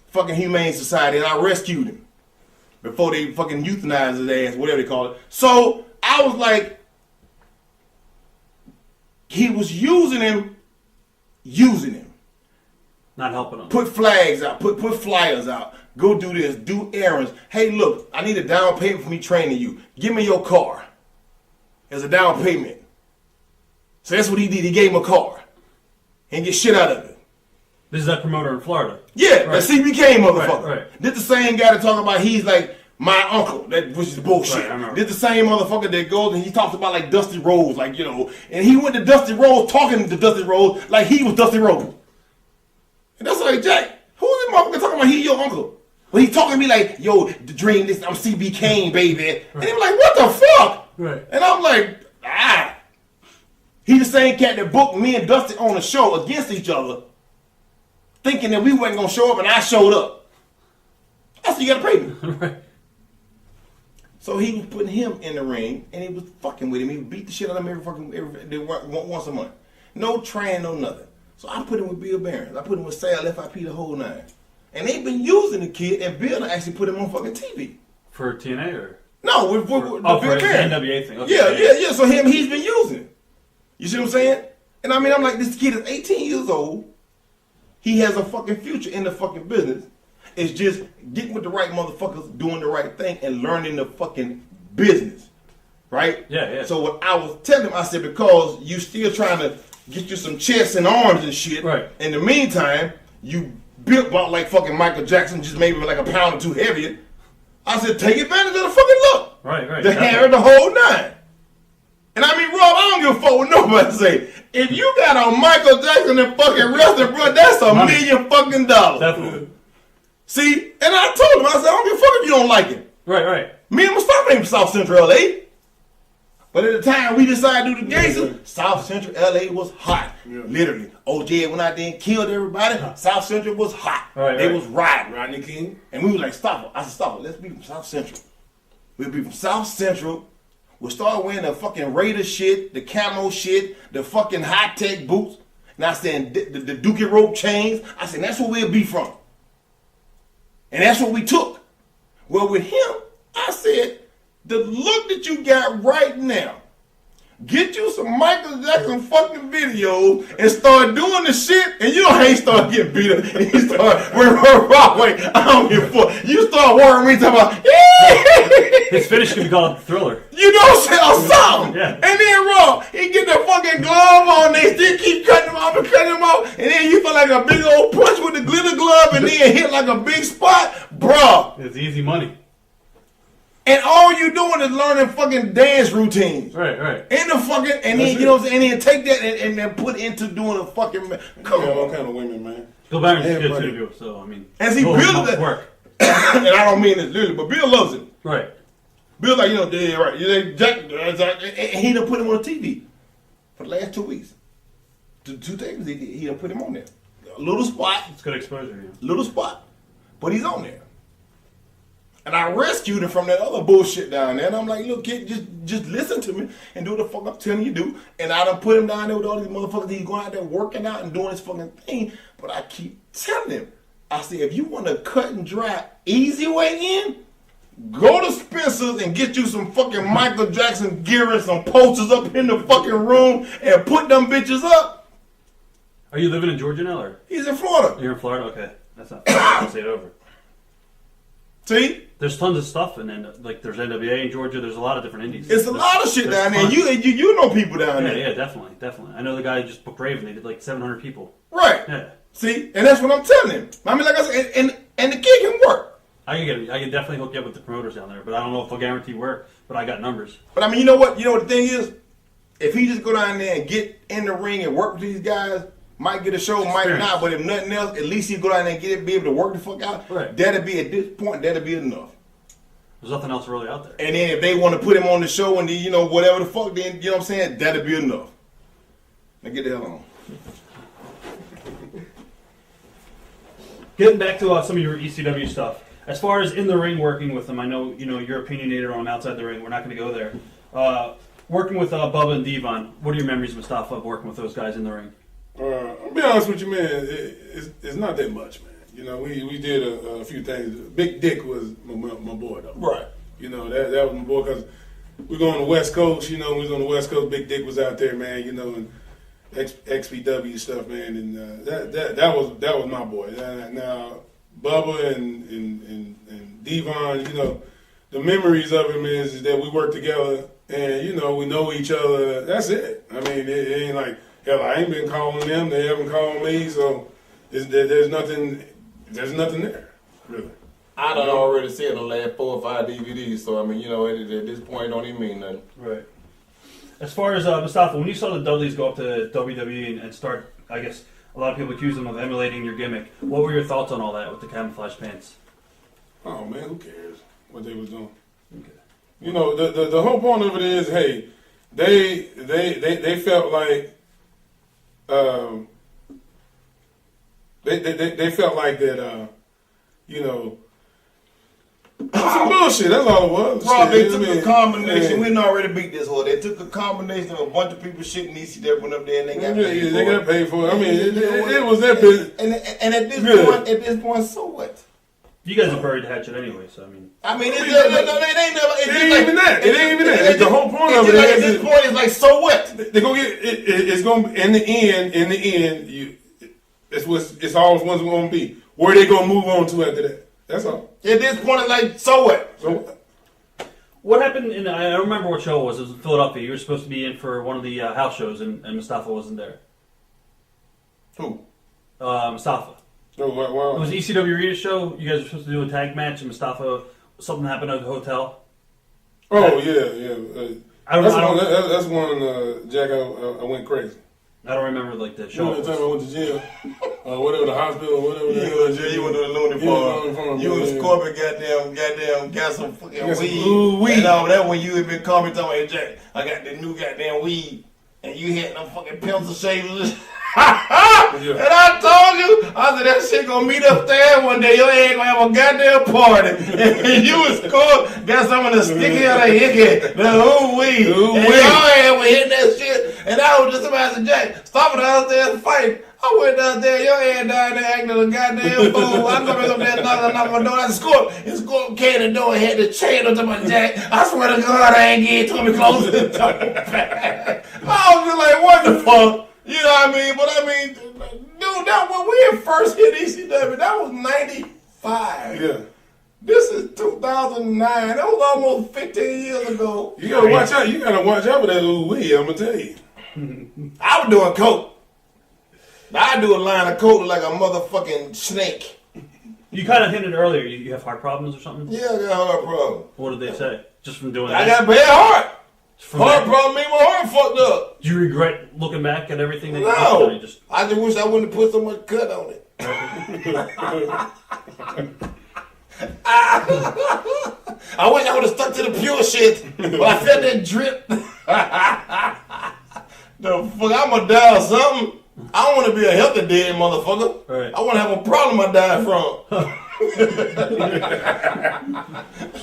fucking Humane Society, and I rescued him before they fucking euthanized his ass, whatever they call it. So I was like, he was using him. Not helping him. Put flags out, put flyers out. Go do this, do errands. Hey, look, I need a down payment for me training you. Give me your car as a down payment. So that's what he did. He gave him a car and get shit out of it. This is that promoter in Florida. Yeah, right. That CBK motherfucker. Right. This the same guy that talk about he's like my uncle, which is bullshit. Right, this the same motherfucker that goes and he talks about like Dusty Rhodes, like, and he went to Dusty Rhodes talking to Dusty Rhodes like he was Dusty Rhodes. And that's like, Jack, who's this motherfucker talking about he your uncle? Well, he talking to me like, yo, the dream, this, I'm CB Kane, baby. Right. And he was like, what the fuck? Right. And I'm like, He the same cat that booked me and Dusty on a show against each other, thinking that we wasn't going to show up, and I showed up. I said, you got to pay me. Right. So he was putting him in the ring, and he was fucking with him. He would beat the shit out of him once a month. No train, no nothing. So I put him with Bill Barron. I put him with Sal, FIP, the whole nine. And they've been using the kid, and Bill actually put him on fucking TV. For TNA or? No, with Bill Barron. The NWA thing. Okay. Yeah. So he's been using it. You see what I'm saying? And I mean, I'm like, this kid is 18 years old. He has a fucking future in the fucking business. It's just getting with the right motherfuckers, doing the right thing, and learning the fucking business. Right? Yeah. So what I was telling him, I said, because you still trying to get you some chests and arms and shit. Right. In the meantime, you built about like fucking Michael Jackson, just maybe like a pound or two heavier. I said, take advantage of the fucking look. Right. The hair, the whole nine. And I mean, Rob, I don't give a fuck what nobody say. If you got on Michael Jackson and fucking wrestling, bro, that's $1 million fucking dollars. Definitely. See? And I told him, I said, I don't give a fuck if you don't like it. Right. Me and Mustapha ain't from South Central LA. But at the time we decided to do the gangster, South Central LA was hot. Yeah. Literally. OJ went out there and killed everybody. South Central was hot. They was riding. Rodney King. And we was like, stop it. I said, stop it. Let's be from South Central. We'll be from South Central. We'll start wearing the fucking Raider shit, the camo shit, the fucking high-tech boots. And I said, the Dookie rope chains. I said, that's where we'll be from. And that's what we took. Well, with him, I said, the look that you got right now, get you some Michael Jackson fucking videos and start doing the shit, and you know how he start getting beat up, and you start wearing Broadway. I don't give a fuck. You start worrying me talking about, his finish could be called Thriller. You know bullshit or something. Yeah. And then Raw, he get the fucking glove on, they still keep cutting him off and cutting him off, and then you feel like a big old punch with the glitter glove and then hit like a big spot, bruh. It's easy money. And all you doing is learning fucking dance routines. Right. In the fucking, and then, you know what I'm saying, and then take that and then put into doing a fucking, come You got all on. kind of women, man. Bill Byron's Yeah, good buddy. too, so I mean. And see, Bill Bill must that- work. And I don't mean this literally, but Bill loves it. Right. Bill like, yeah, right. Jack, and he done put him on TV for the last 2 weeks. Two things he done put him on there. A little spot, It's good exposure. Yeah. little spot, but he's on there. And I rescued him from that other bullshit down there. And I'm like, look, kid, just listen to me and do what the fuck I'm telling you to do. And I done put him down there with all these motherfuckers. He's going out there working out and doing his fucking thing. But I keep telling him, I say, if you want to cut and dry easy way in, go to Spencer's and get you some fucking Michael Jackson gear and some posters up in the fucking room and put them bitches up. Are you living in Georgia now, or He's in Florida. you're in Florida? Okay, that's not. I'll say it over. See? There's tons of stuff, and then like there's NWA in Georgia. There's a lot of different indies. It's a lot of shit There's down there. tons. You know people down Yeah, there. yeah, definitely. I know the guy just booked Raven. They did like 700 people. Right. Yeah, See? And that's what I'm telling him. I mean, like I said, and the kid can work. I can definitely hook you up with the promoters down there, but I don't know if they'll guarantee work. But I got numbers. But I mean, you know what? You know what the thing is? If he just go down there and get in the ring and work with these guys, might get a show, might Experience. not. But if nothing else, at least he go down there and get it, be able to work the fuck out. Right. That'll be at this point. That'll be enough. There's nothing else really out there. And then if they want to put him on the show and whatever the fuck, then you know what I'm saying, that'll be enough. Now get the hell on. Getting back to some of your ECW stuff. As far as in the ring working with them, I know you're opinionated on outside the ring. We're not going to go there. Working with Bubba and Devon, what are your memories, Mustafa, of working with those guys in the ring? I'll be honest with you, man. It's not that much, man. We did a few things. Big Dick was my boy, though. Right. That was my boy because we go on the West Coast. We was on the West Coast. Big Dick was out there, man. And XPW stuff, man. And that was my boy. Now Bubba and Devon, the memories of him is that we work together and we know each other. That's it. I mean, it ain't like hell. I ain't been calling them. They haven't called me. So there's nothing. There's nothing there, really. I done already seen the last 4 or 5 DVDs, so I mean, at this point, it don't even mean nothing. Right. As far as Mustafa, when you saw the Dudleys go up to WWE and start, I guess a lot of people accuse them of emulating your gimmick. What were your thoughts on all that with the camouflage pants? Oh man, who cares what they was doing? Okay. The whole point of it is, hey, they felt like they felt like that some bullshit. That's all it was. Bro, they Shit, took a combination. yeah. We done already beat this whole. They took a combination of a bunch of people shitting ECW went up there and they got paid for They it. got paid for it. I mean, it was their business. And at this point, so what? You guys have buried the hatchet anyway, so I mean. I mean, it ain't never. It ain't even that. It ain't even that. The whole point of it At is this point, it's like, so what? they're gonna get. It's gonna in the end. It's always what's gonna be. Where they gonna move on to after that? That's all. At this point, it's like, so what? So What happened I don't remember what show it was. It was in Philadelphia. You were supposed to be in for one of the house shows, and Mustafa wasn't there. Who? Mustafa. so It well, was ECW Arena show. You guys were supposed to do a tag match, and Mustafa, something happened at the hotel. oh yeah. I don't know. That's one. Jack, I went crazy. I don't remember like the You show. know the time I went to jail, whatever the hospital, whatever. You went to the loony farm. You and Scorpion goddamn got some fucking Got some weed. weed. And all that when you had been calling me talking about, hey, Jack, I got the new goddamn weed. And you had them fucking pencil shavers. And I told you, I said, that shit gonna meet up there one day. Your ass gonna have a goddamn party. And you was scored, got some of the sticky of the hickey, the weed. And your ass was hitting that shit. And I was just about to Jack, stop it downstairs and fight. I went down there, your ass down there acting a goddamn fool. I come up there knocking on my door. I scored. And Scorp came to the door and had the chain up to my Jack. I swear to God, I ain't getting to me close to the door. I was just like, what the fuck? You know what I mean? But I mean, dude, that when we had first hit ECW, that was 95. Yeah. This is 2009. That was almost 15 years ago. You gotta watch out. You gotta watch out for that ooh wee. I'm gonna tell you. I was doing coke. I do a line of coke like a motherfucking snake. You kind of hinted earlier you have heart problems or something. Yeah, I got a heart problem. What did they say? Just from doing I that? got a bad heart. From Heart that? problem mean my heart fucked up. Do you regret looking back at everything that you did? No. Or you just I just wish I wouldn't have put so much cut on it. I wish I would have stuck to the pure shit, but I felt that drip. The fuck, I'm gonna die or something. I don't want to be a healthy dead motherfucker. Right. I want to have a problem I die from.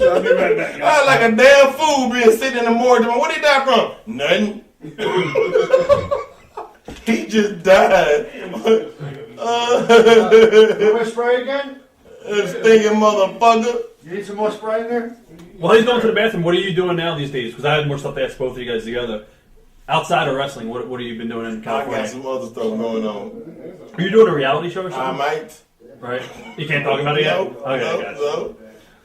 I'll be right back. I like a damn fool being sitting in the morgue. What did he die from? Nothing. He just died. You want spray again? Stinking motherfucker. You need some more spray in there? While he's going to the bathroom, what are you doing now these days? Because I had more stuff to ask both of you guys together. Outside of wrestling, what have you been doing in I California? got some other stuff going on. Are you doing a reality show or I something? might. Right? You can't talk about it yet? No, Okay, gotcha.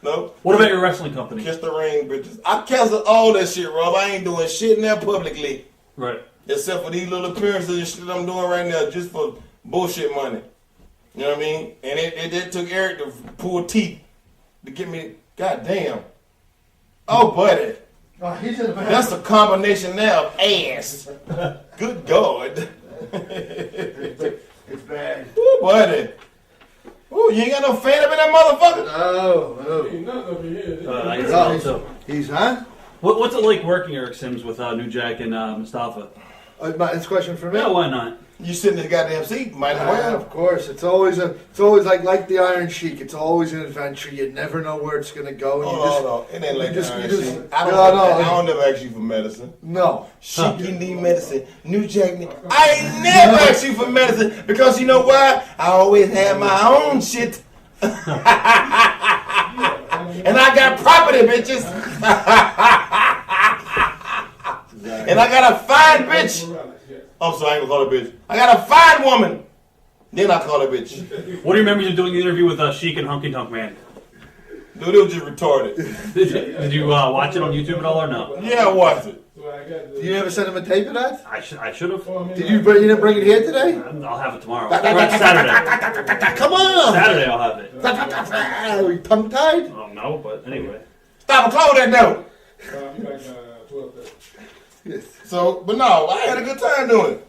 no. What about your wrestling company? Kiss the ring, bitches. I canceled all that shit, Rob. I ain't doing shit in there publicly. Right. Except for these little appearances and shit I'm doing right now just for bullshit money. You know what I mean? And it took Eric to pull teeth to get me. God damn. Oh, buddy. Oh, he's in the bathroom. That's a combination now of ass. Good God. It's bad. Ooh, buddy. Ooh, you ain't got no fan up in that motherfucker? Oh, Ain't nothing over here. I guess no. not, so. He's, huh? What's it like working Eric Sims with New Jack and Mustapha? It's a question for me? Yeah, why not? You sit in the goddamn seat, might as well. Of course. It's always like the Iron Sheik. It's always an adventure. You never know where it's gonna go. And Oh, no. It ain't like you just- that. you just- I don't never ask you for medicine. No. Sheik, you need medicine. New Jack need. I ain't never asked you for medicine because you know why? I always have my own shit. And I got property, bitches. And I got a fine bitch. I'm sorry, I ain't gonna call her bitch. I got a fine woman. Then I call her bitch. What do you remember you doing the interview with Sheik and Hunky Tonk Man? Dude, it was just retarded. Did you watch it on YouTube at all or no? Yeah, I watched it. Did you ever send him a tape of that? I should have. You didn't bring it here today? I'll have it tomorrow. Or Saturday. Come on! Saturday I'll have it. Are we tongue tied? I don't know, but anyway. Stop and close that door. Yes. So, but no, I had a good time doing it.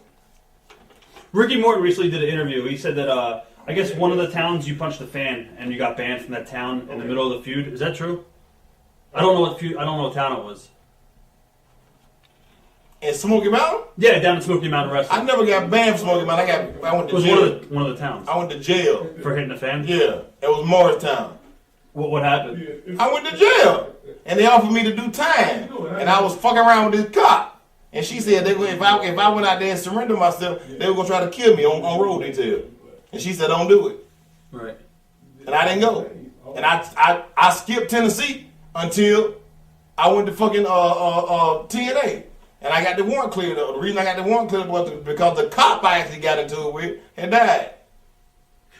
Ricky Morton recently did an interview. He said that I guess one of the towns you punched a fan and you got banned from that town in the middle of the feud. Is that true? I don't know what feud. I don't know what town it was. In Smoky Mountain? Yeah, down in Smoky Mountain I Wrestling. never got banned from Smoky Mountain. I went It to was jail. one of the towns I went to jail. for hitting a fan. Yeah, it was Morristown. What happened? I went to jail, and they offered me to do time, and I was fucking around with this cop. And she said if I went out there and surrendered myself, they were gonna try to kill me on road detail. And she said, "Don't do it." Right. And I didn't go. And I skipped Tennessee until I went to fucking TNA. And I got the warrant cleared up. The reason I got the warrant cleared up was because the cop I actually got into it with had died.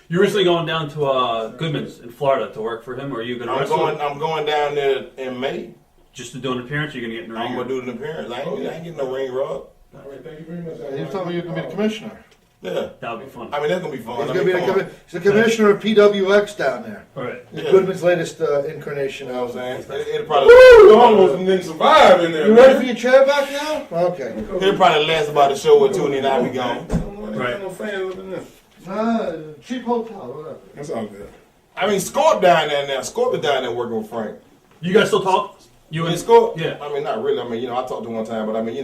You're recently going down to Goodman's in Florida to work for him, or are you going to wrestle? I'm going down there in May. Just to do an appearance, or you're going to get in the ring? I'm gonna do an appearance. I ain't getting no ring, Rob. All right, thank you very much. You told me you were going to be the commissioner. Yeah. That would be fun. I mean, that's gonna be fun. He's I going mean, to be come on. he's the commissioner of PWX down there. All right. Yeah. Goodman's latest incarnation. You know what I'm saying? It'll probably, Woo! Almost didn't survive in there. You ready for your chair back now? Okay. it'll probably last about a show or two, and then I'll be gone. Right. No fans up in there. Cheap hotel, whatever. That's all good. I mean, Scorp down there now. Scorp is down there working with Frank. You guys still talk? You And and Scorp? Yeah. I mean, not really. I mean, I talked to him one time, but I mean,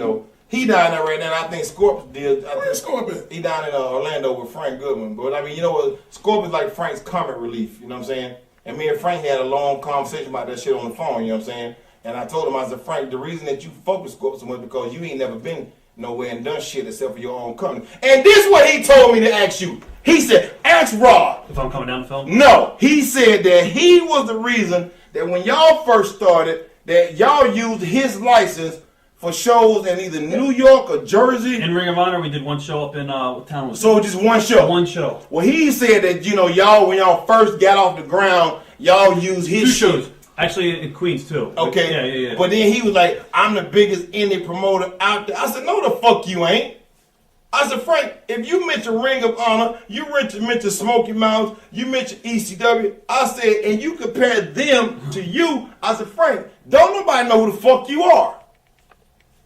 he down there right now. And I think Scorp did. Where's Scorpion? He down in Orlando with Frank Goodman. But I mean, you know what? Scorp is like Frank's comic relief. You know what I'm saying? And me and Frank had a long conversation about that shit on the phone. You know what I'm saying? And I told him, I said, Frank, the reason that you fuck with Scorp so much because you ain't never been nowhere and done shit except for your own company. And this is what he told me to ask you. He said, ask Rod. If I'm coming down to film? No, he said that he was the reason that when y'all first started, that y'all used his license for shows in either New York or Jersey. In Ring of Honor, we did one show up in, what town was it? So just one show. One show. Well, he said that, y'all, when y'all first got off the ground y'all use his Two shit. shows. Actually, in Queens, too. Okay. Yeah. But then he was like, I'm the biggest indie promoter out there. I said, no, the fuck you ain't. I said, Frank, if you mention Ring of Honor, you mention Smoky Mountains, you mention ECW, I said, and you compare them to you, I said, Frank, don't nobody know who the fuck you are.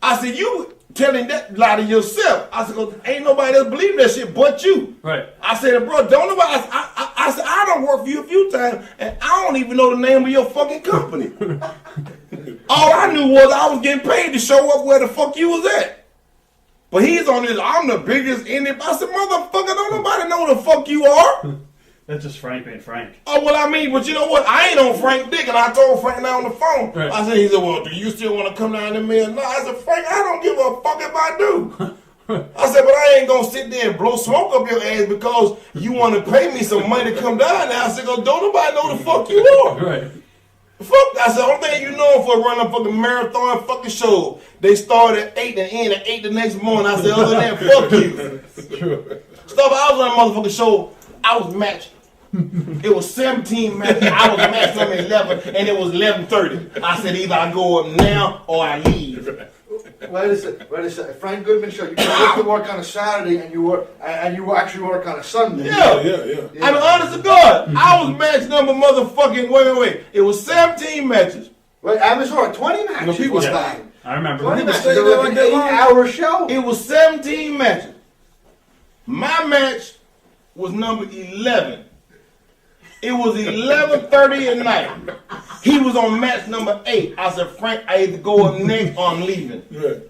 I said, you telling that lie to yourself. I said, 'cause ain't nobody else believe that shit but you. Right. I said, bro, don't nobody, I said, I done worked for you a few times, and I don't even know the name of your fucking company. All I knew was I was getting paid to show up where the fuck you was at. But he's on this, I'm the biggest indie. I said, motherfucker, don't nobody know who the fuck you are. That's just Frank being Frank. Oh, well, I mean, but you know what? I ain't on Frank Dick, and I told Frank now on the phone. Right. I said, he said, well, do you still want to come down to me? No, I said, Frank, I don't give a fuck if I do. I said, but I ain't going to sit there and blow smoke up your ass because you want to pay me some money to come down there. I said, don't nobody know the fuck you are. Right. Fuck, I said, the only thing you know for running a fucking marathon fucking show, they start at 8 and end at 8 the next morning. I said, other than that, fuck you. Stuff, I was on a motherfucking show, I was matched. It was 17 matches. I was matched number 11, and it was 11:30. I said, either I go up now or I leave. Wait a second. Frank Goodman show. You go to work on a Saturday and you actually work on a Sunday. Yeah. I mean, honest to God, I was match number motherfucking, wait. It was 17 matches. Wait, I was what, 20 matches? people What's stay- that? I remember. 20 matches. stay It there was like an that long? 8-hour show. It was 17 matches. My match was number 11. It was 11:30 at night. He was on match number 8. I said, Frank, I either go up next or I'm leaving. Right.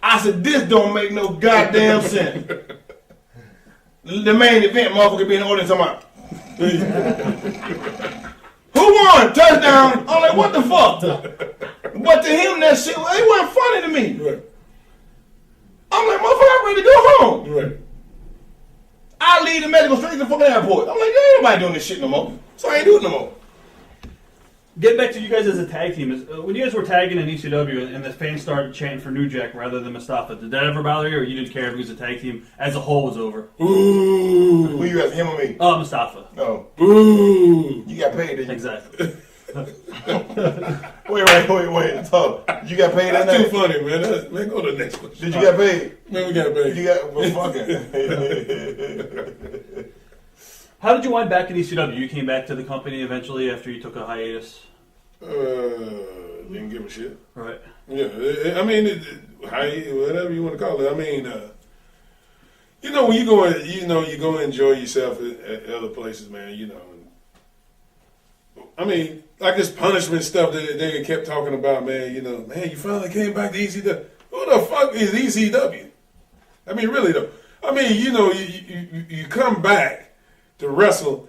I said, this don't make no goddamn sense. The main event, motherfucker, be in the audience talking about, who won? Touchdown. I'm like, what the fuck? But to him, that shit, it wasn't funny to me. Right. I'm like, motherfucker, I'm ready to go home. Right. I leave the medical straight to the fucking airport. I'm like, ain't nobody doing this shit no more. So I ain't doing it no more. Getting back to you guys as a tag team, when you guys were tagging in ECW and the fans started chanting for New Jack rather than Mustapha, did that ever bother you, or you didn't care if it was a tag team as a whole was over? Ooh. Who you asking, him or me? Mustafa. No. Ooh. You got paid, did you? Exactly. Wait. Talk. You got paid that That's too night? funny, man. Man, go to the next one. Did you get paid? Man, we got paid. You got, well, fuck it. How did you wind back in ECW? You came back to the company eventually after you took a hiatus? Didn't give a shit. Right. Yeah, I mean, whatever you want to call it. I mean, you know, when you go and enjoy yourself at other places, man. You know, I mean, like this punishment stuff that they kept talking about, man. You know, man, you finally came back to ECW. Who the fuck is ECW? I mean, really though. I mean, you know, you come back to wrestle,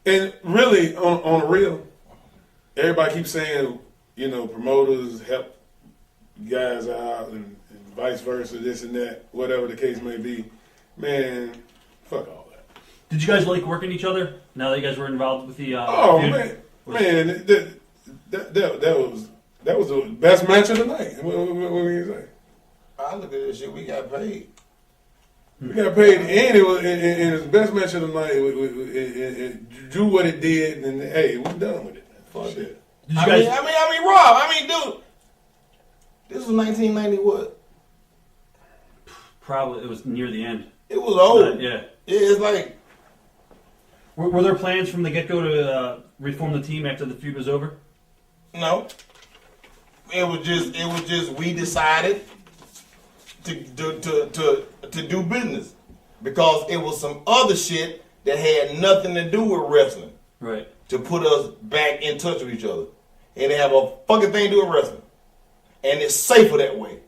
and really on a real. Everybody keeps saying, you know, promoters help guys out and vice versa, this and that, whatever the case may be. Man, fuck all that. Did you guys like working each other now that you guys were involved with the feud? Man, that was the best match of the night. What can you say? I look at this shit, we got paid. We got paid, and it was the best match of the night. It drew what it did, and hey, we done with it. Fuck shit. Did you guys? I mean, Rob, dude, this was 1990 what? Probably it was near the end. It was old. Yeah. It's like, Were there plans from the get-go to reform the team after the feud was over? no. It was just we decided to do business because it was some other shit that had nothing to do with wrestling Right. to put us back in touch with each other. And it have a fucking thing to do with wrestling. And it's safer that way.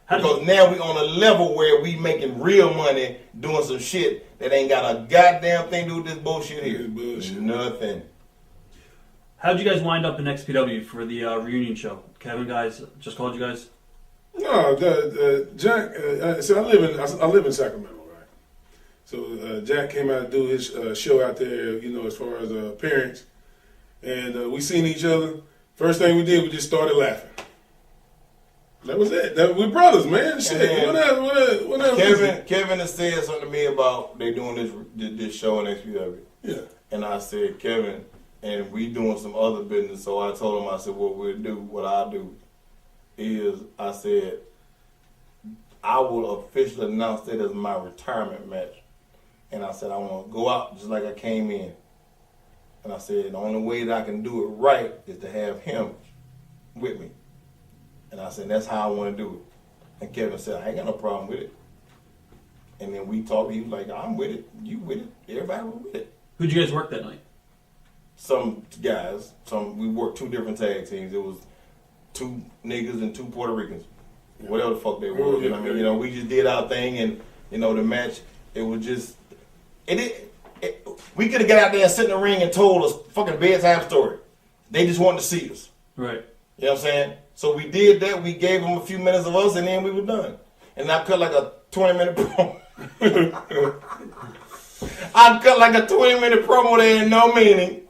Because now we on a level where we making real money doing some shit that ain't got a goddamn thing to do with this bullshit here. Bullshit. Nothing. How'd you guys wind up in XPW for the reunion show? Kevin guys just called you guys? No, Jack. So I live in Sacramento, right? So Jack came out to do his show out there, you know, as far as appearance, and we seen each other. First thing we did, we just started laughing. That was it. We're brothers, man. Shit. What else? Kevin has said something to me about they doing this show in XPW. Yeah. And I said, Kevin, and we doing some other business. So I told him, I said, what I'll do is, I said, I will officially announce that as my retirement match. And I said, I want to go out just like I came in. And I said, the only way that I can do it right is to have him with me. And I said, that's how I want to do it. And Kevin said, I ain't got no problem with it. And then we talked, he was like, I'm with it, you with it, everybody was with it. Who'd you guys work that night? Some guys, we worked 2 different tag teams. It was 2 niggas and 2 Puerto Ricans. Whatever the fuck they were. I mean, we just did our thing, and, the match, it was just, we could have got out there and sit in the ring and told us fucking bedtime story. They just wanted to see us. Right. You know what I'm saying? So we did that. We gave them a few minutes of us, and then we were done. And I cut like a 20-minute promo. I cut like a 20-minute promo that had no meaning.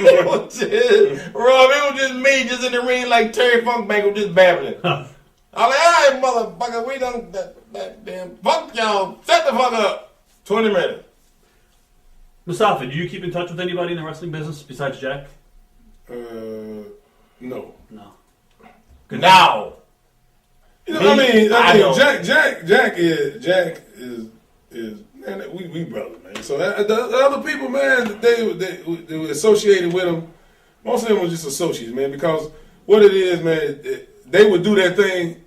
It was just me just in the ring like Terry Funkbank was just babbling. Huh. I'm like, all right, motherfucker, we done that damn fuck y'all. Shut the fuck up. 20 minutes. Mustapha, do you keep in touch with anybody in the wrestling business besides Jack? No. No. Good. Now. I mean, don't. Jack is man, we brothers, man. So the other people, man, they were associated with him. Most of them were just associates, man, because what it is, man, they would do that thing.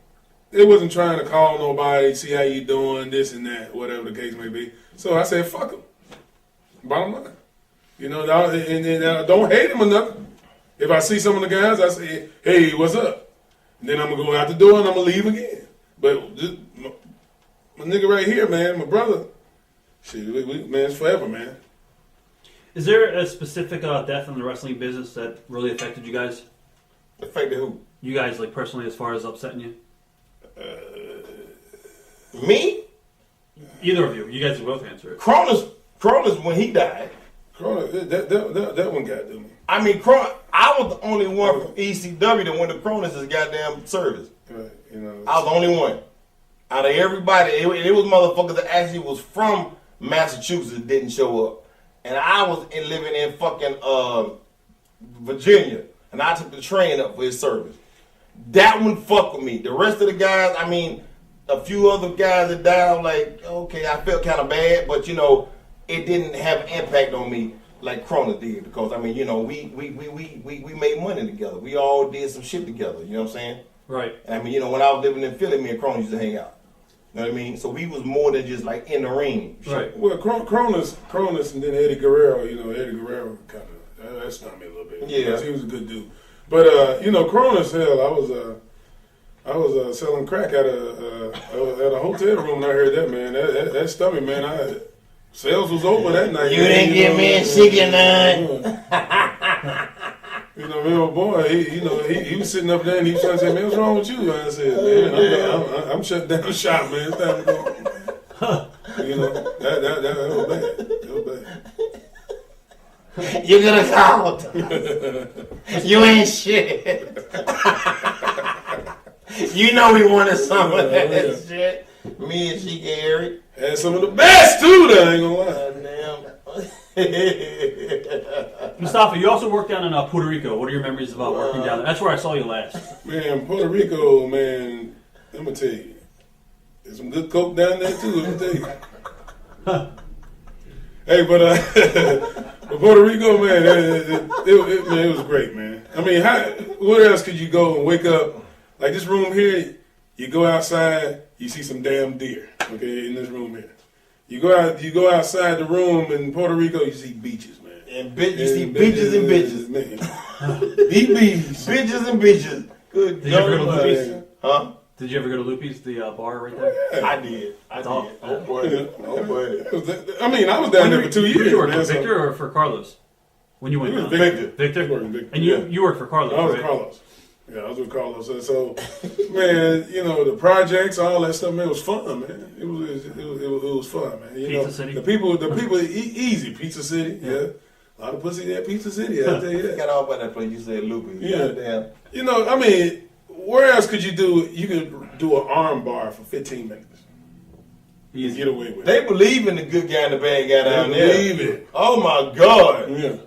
They wasn't trying to call nobody, see how you doing, this and that, whatever the case may be. So I said, fuck them. Bottom line. And don't hate them or nothing. If I see some of the guys, I say, hey, what's up? And then I'm going to go out the door and I'm going to leave again. But just, my nigga right here, man, my brother, shit, man, it's forever, man. Is there a specific death in the wrestling business that really affected you guys? Affected who? You guys, like, personally, as far as upsetting you? Me? Either of you. You guys can both answer it. Cronus, when he died. Cronus, that one got to me. I mean, I was the only one from ECW that went to Cronus' goddamn service. Right, I was the only one. Out of everybody, it was motherfuckers that actually was from Massachusetts that didn't show up. And I was living in fucking Virginia. And I took the train up for his service. That one fucked with me. The rest of the guys, I mean, a few other guys that died, I'm like, okay, I felt kind of bad, but it didn't have an impact on me like Cronus did, because I mean, we made money together. We all did some shit together. You know what I'm saying? Right. And I mean, when I was living in Philly, me and Cronus used to hang out. You know what I mean? So we was more than just like in the ring. Right. Well, Cronus, and then Eddie Guerrero. Eddie Guerrero kind of that stung me a little bit. Yeah, because he was a good dude. But Cronus, hell, I was selling crack at a hotel room and I heard that, man. That stung me, man. Sales was over that night. You didn't give me a chicken nut. Man, boy, he was sitting up there and he was trying to say, man, what's wrong with you? And I said, man, I'm shutting down shop, man. It's time to go. That was bad. That was bad. You could have called. You ain't shit. You know we wanted some of that shit. Me and she Eric. Had some of the best too, though, I ain't gonna lie. Mustapha, you also worked down in Puerto Rico. What are your memories about working down there? That's where I saw you last. Man, Puerto Rico, man, let me tell you. There's some good coke down there too, let me tell you. Hey, but Puerto Rico, man, it was great, man. I mean, where else could you go and wake up? Like this room here, you go outside, you see some damn deer, okay, in this room here. You go outside the room in Puerto Rico, you see beaches, man. And you see beaches and bitches. Man. These beaches. Bitches and bitches. Good. Did you ever go to Lupe's? Huh? Did you ever go to Lupe's, the bar right there? Yeah. I did. Oh boy. I mean, I was down there for 2 years. Who did you work man, for, Victor or for Carlos? When you went down? Victor. Victor? And you worked for Carlos, I was right? Carlos. Yeah, I was with Carlos. And so, man, the projects, all that stuff, man, it was fun, man. It was fun, man. Pizza City? The people, easy. Pizza City, yeah. A lot of pussy there, Pizza City, I'll tell you that. Got off by that place, you said Lupe. Yeah. Damn. I mean, where else could you could do an arm bar for 15 minutes? You get away with it. They believe in the good guy and the bad guy down there. They believe it. Oh my God. Yeah.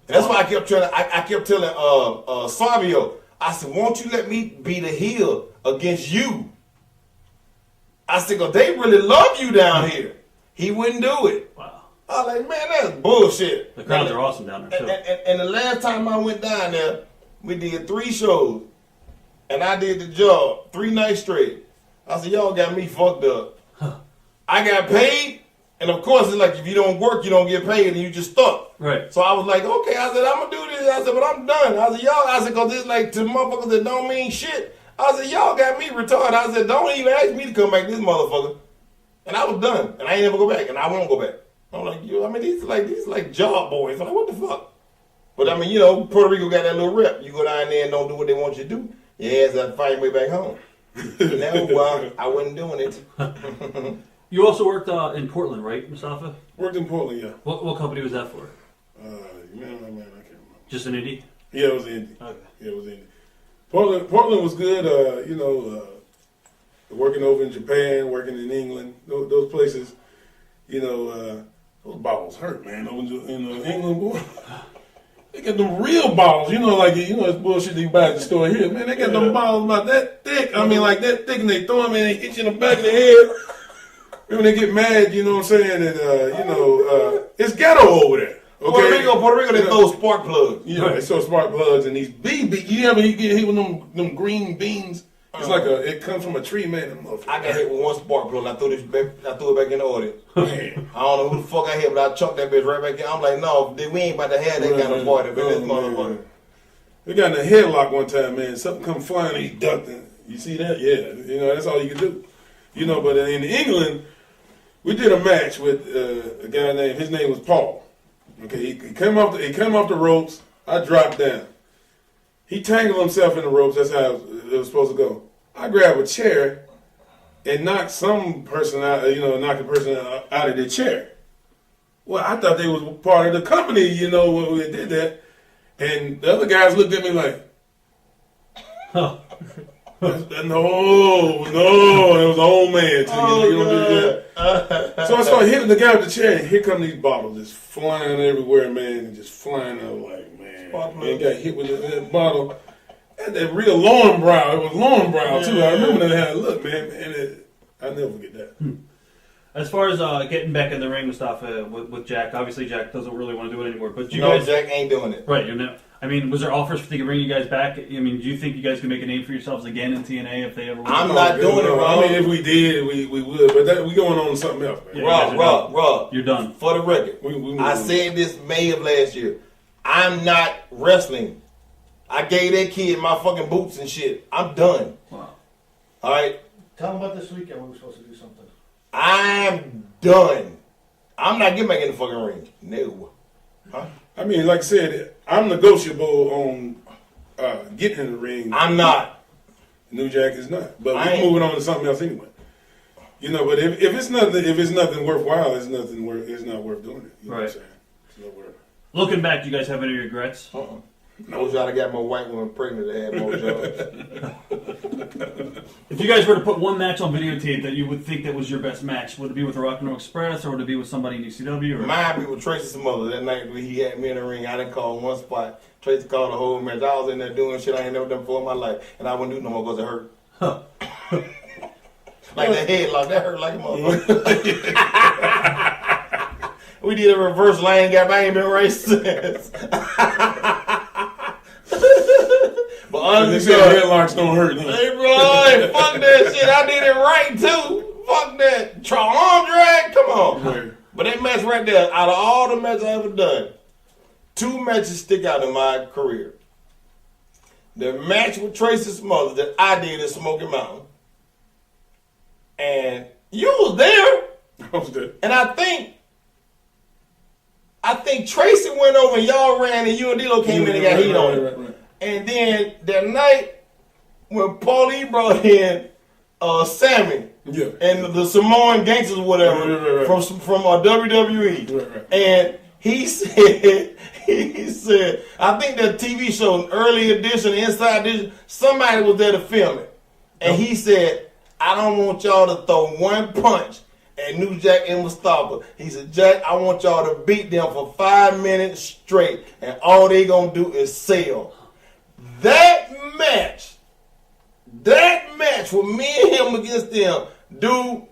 That's why I kept telling Savio, I said, won't you let me be the heel against you? I said, cause they really love you down here. He wouldn't do it. Wow. I was like, man, that's bullshit. The crowds are awesome down there, too. And the last time I went down there, we did 3 shows. And I did the job 3 nights straight. I said, y'all got me fucked up. I got paid. And of course, it's like if you don't work, you don't get paid and you just stuck. Right. So I was like, okay. I said, I'm going to do this. I said, but I'm done. I said, y'all, because it's like to motherfuckers that don't mean shit. I said, y'all got me retarded. I said, don't even ask me to come back this motherfucker. And I was done. And I ain't never go back. And I won't go back. I'm like, these like job boys. I'm like, what the fuck? But I mean, Puerto Rico got that little rep. You go down there and don't do what they want you to do. Your ass have to find your way back home. No, I wasn't doing it. You also worked in Portland, right, Mustapha? Worked in Portland, yeah. What company was that for? Man, I can't remember. Just an indie? Yeah, it was indie. Okay. Yeah, it was indie. Portland was good. Working over in Japan, working in England, those places. Those balls hurt, man. Over in England, boy. They got them real balls, it's bullshit you buy at the store here, man. They got them balls about that thick. I mean, like that thick, and they throw them and they hit you in the back of the head. When they get mad, you know what I'm saying? And it's ghetto over there. Okay? Puerto Rico, they throw spark plugs. Yeah, they throw spark plugs and these BB. You ever get hit with them green beans? It's like it comes from a tree, man. I got hit with one spark plug and I threw it back in the audience. Man. I don't know who the fuck I hit, but I chucked that bitch right back in. I'm like, no, we ain't about to have that kind of party, but this motherfucker. They got in a headlock one time, man. Something come flying and he ducked it. You see that? Yeah. That's all you can do. But in England, we did a match with a guy his name was Paul. Okay, he came off the ropes. I dropped down. He tangled himself in the ropes. That's how it was supposed to go. I grabbed a chair and knocked some person out, knocked the person out of their chair. Well, I thought they was part of the company, when we did that. And the other guys looked at me like, no, it was an old man. So I started hitting the guy with the chair, and here come these bottles just flying everywhere, man, and just flying out like, man. And got hit with that bottle. And that real long brow. It was long brow, too. I remember that how it looked, man. And I'll never forget that. As far as getting back in the ring and stuff with Jack, obviously Jack doesn't really want to do it anymore. But Jack ain't doing it. Right. Was there offers to bring you guys back? I mean, do you think you guys can make a name for yourselves again in TNA if they ever? I'm not doing it, Rob. I mean, if we did, we would. But we going on to something else, man. Yeah, Rob, you're done. For the record, I said this May of last year. I'm not wrestling. I gave that kid my fucking boots and shit. I'm done. Wow. All right. Tell him about this weekend when we're supposed to do something. I'm done. I'm not getting back in the fucking ring. No. Huh? I mean, like I said, I'm negotiable on getting in the ring. I'm not. New Jack is not. But we're moving on to something else anyway. But if it's nothing worthwhile, it's not worth doing it. You know what I'm saying? It's not worth it. Looking back, do you guys have any regrets? I wish I'd have got my white woman pregnant to have more jobs. If you guys were to put one match on videotape that you would think that was your best match, would it be with the Rock and Roll Express or would it be with somebody in ECW? Or? Mine be with Tracy's mother. That night when he had me in the ring, I didn't call one spot. Tracy called the whole match. I was in there doing shit I ain't never done before in my life. And I wouldn't do no more because it hurt. Huh. Like the headlock. That hurt like a motherfucker. We did a reverse line gap. I ain't been right since. But honestly, headlocks don't hurt. Hey, bro, fuck that shit. I did it right too. Fuck that. Arm drag. Come on. Right. But that match right there, out of all the matches I ever done, 2 matches stick out in my career. The match with Tracy's mother that I did in Smoky Mountain, and you was there. I was there. And I think Tracy went over and y'all ran and you and D-Lo came in and got heat on it. Right. And then that night when Paulie brought in Sammy and the Samoan Gangsters or whatever from WWE. Right. And he said, I think that TV show, Early Edition, Inside Edition, somebody was there to film it. And he said, I don't want y'all to throw one punch and New Jack and Mustapha. He said, Jack, I want y'all to beat them for 5 minutes straight, and all they gonna do is sell. That match with me and him against them, dude.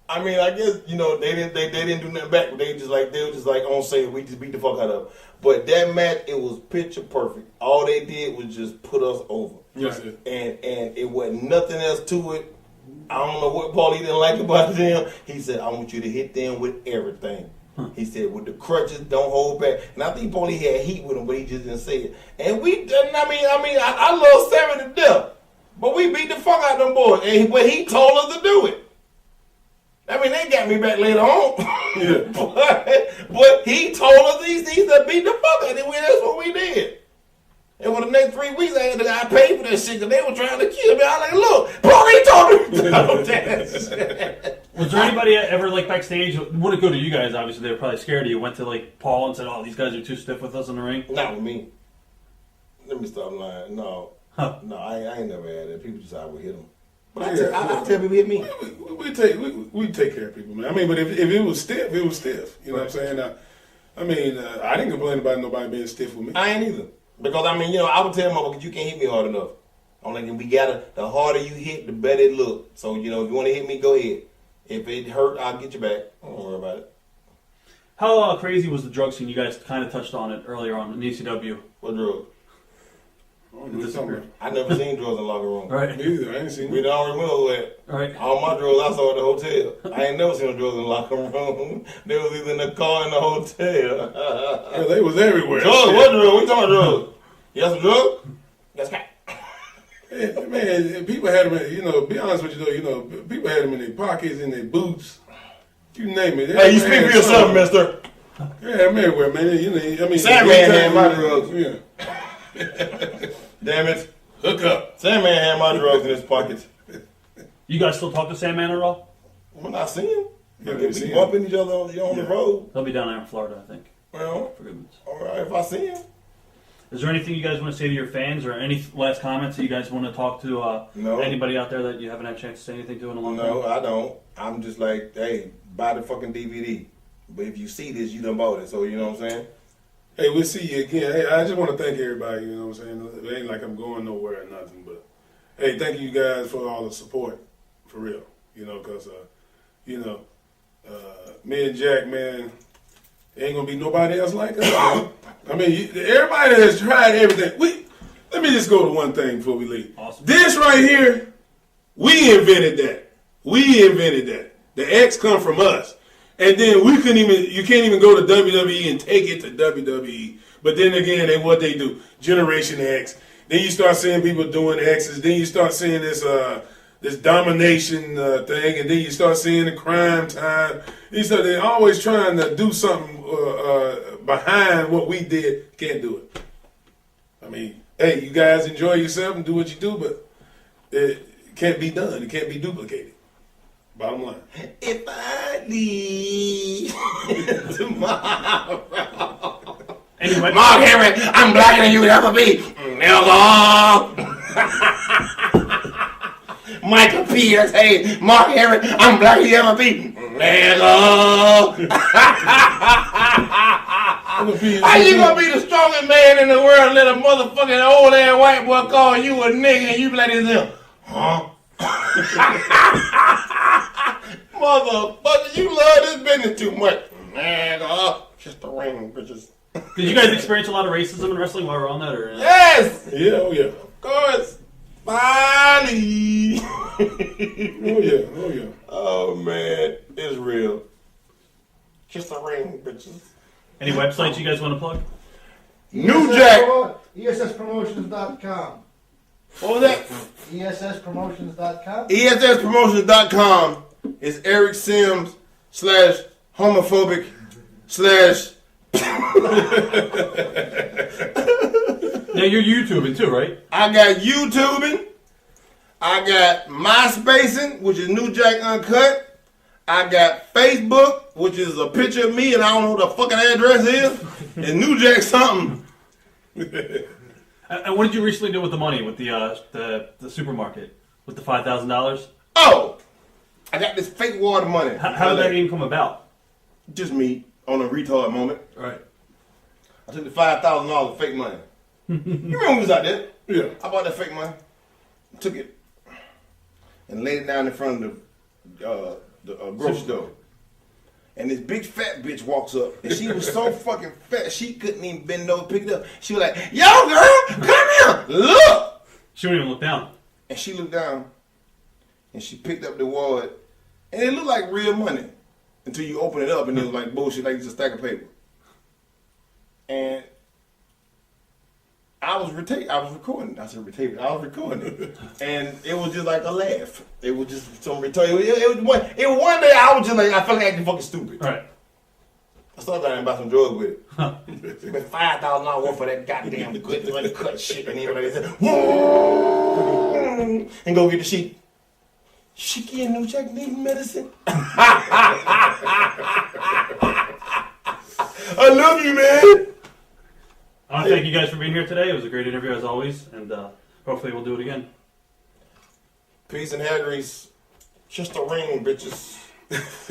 I mean, I guess they didn't do nothing back. They were just like on sale. We just beat the fuck out of them. But that match, it was picture perfect. All they did was just put us over. Yes, and it wasn't nothing else to it. I don't know what Paulie didn't like about them. He said, I want you to hit them with everything. He said, with the crutches, don't hold back. And I think Paulie had heat with him, but he just didn't say it. And I love Sammy to death. But we beat the fuck out of them boys. But he told us to do it. I mean, they got me back later on. Yeah. but he told us these that beat the fuck out of them. That's what we did. And for the next 3 weeks, I paid for that shit because they were trying to kill me. I was like, look, Paulie told me to dance. Was there anybody ever like backstage? Would it go to you guys? Obviously, they were probably scared of you. Went to like Paul and said, "Oh, these guys are too stiff with us in the ring." Not with me. Let me stop lying. No, Huh. no, I ain't never had that. People just I would hit them. But I tell people hit me. We take care of people, man. I mean, but if it was stiff, it was stiff. You know what I'm saying? I didn't complain about nobody being stiff with me. I ain't either. Because I would tell motherfuckers you can't hit me hard enough. I'm like, the harder you hit, the better it look. So if you want to hit me, go ahead. If it hurt, I'll get you back. Don't worry about it. How crazy was the drug scene? You guys kind of touched on it earlier on in ECW. What drug? I never seen drugs in the locker room. Right. Me either. I ain't seen We it. don't remember that. Right. All my drugs I saw at the hotel. I ain't never seen no drugs in the locker room. They was either in the car or in the hotel. Yeah, they was everywhere. Drugs? What drug? We talking about drugs? You got some drugs? That's right. Yeah, man, people had them, be honest with you though, people had them in their pockets, in their boots. You name it. Hey, you speak for yourself, mister. Yeah, I'm everywhere, man. Sandman had my drugs. Yeah. Damn it. Hook up. Sandman had my drugs in his pockets. You guys still talk to Sandman at all? When I see him, Yeah, we see him. bumping each other on the road. They'll be down there in Florida, I think. Well, For goodness. all right, if I see him. Is there anything you guys want to say to your fans, or any last comments that you guys want to talk to No. anybody out there that you haven't had a chance to say anything to in a long time? No, I don't. I'm just like, hey, buy the fucking DVD. But if you see this, you done bought it. So, you know what I'm saying? Hey, we'll see you again. Hey, I just want to thank everybody, you know what I'm saying? It ain't like I'm going nowhere or nothing, but hey, thank you guys for all the support, for real. Because, me and Jack, man, ain't going to be nobody else like us. Man. I mean, everybody has tried everything. Let me just go to one thing before we leave. Awesome. This right here, we invented that. The X come from us. And then you can't even go to WWE and take it to WWE. But then again, what they do, Generation X. Then you start seeing people doing X's. Then you start seeing this domination thing. And then you start seeing the crime time. They're always trying to do something behind what we did. Can't do it. I mean, hey, you guys enjoy yourself and do what you do, but it can't be done. It can't be duplicated. Bottom line. If I leave tomorrow. Anyway, Mark Henry, I'm blacker than you would ever be. Nigga. Michael Peters, hey, Mark Henry, I'm blacker than you ever be. Nigga. How you gonna be the strongest man in the world and let a motherfucking old ass white boy call you a nigga and you be like this? Huh? Motherfucker, you love this business too much. Nigga. Just the ring, bitches. did you guys experience a lot of racism in wrestling while we're on that? Or Yes! Yeah, oh yeah. Of course. Finally. Oh yeah. Oh man, it's real. Kiss the ring, bitches. Any websites you guys want to plug? New Jack. ESSpromotions.com. What was that? ESSpromotions.com. ESSpromotions.com is Eric Sims / homophobic / Yeah, you're YouTubing too, right? I got YouTubing. I got MySpacing, which is New Jack Uncut. I got Facebook, which is a picture of me, and I don't know what the fucking address is. And New Jack something. And what did you recently do with the money with the supermarket with the $5,000? Oh, I got this fake water money. How did that even come about? Just me on a retard moment. Right. I took the $5,000 of fake money. You remember when we was out there? Yeah. I bought that fake money, took it, and laid it down in front of the grocery store. And this big fat bitch walks up, and she was so fucking fat she couldn't even bend over, pick it up. She was like, "Yo, girl, come here, look." She wouldn't even look down. And she looked down, and she picked up the wallet, and it looked like real money until you open it up, and it was like bullshit, like it's a stack of paper. And I was recording. I was recording, and it was just like a laugh. It was just some retarded. It was one day I was just like, I felt like acting fucking stupid. Right. I started trying to buy some drugs with it. Spent $5,000 worth for that goddamn good uncut shit, and everybody said, and go get the sheet. She getting no Jack need medicine. I love you, man. I want to thank you guys for being here today. It was a great interview as always, and hopefully we'll do it again. Peace and hair grease. Just a ring, bitches.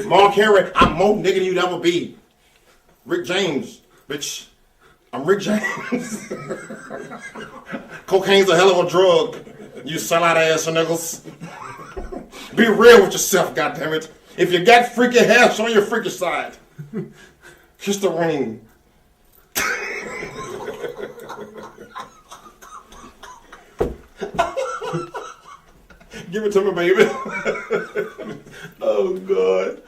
Mark Henry, I'm more nigga than you'd ever be. Rick James, bitch. I'm Rick James. Cocaine's a hell of a drug. You sell out ass niggas. Be real with yourself, goddammit. If you got freaky hair, show your freaky side. Kiss the ring. Give it to me, baby. Oh, God.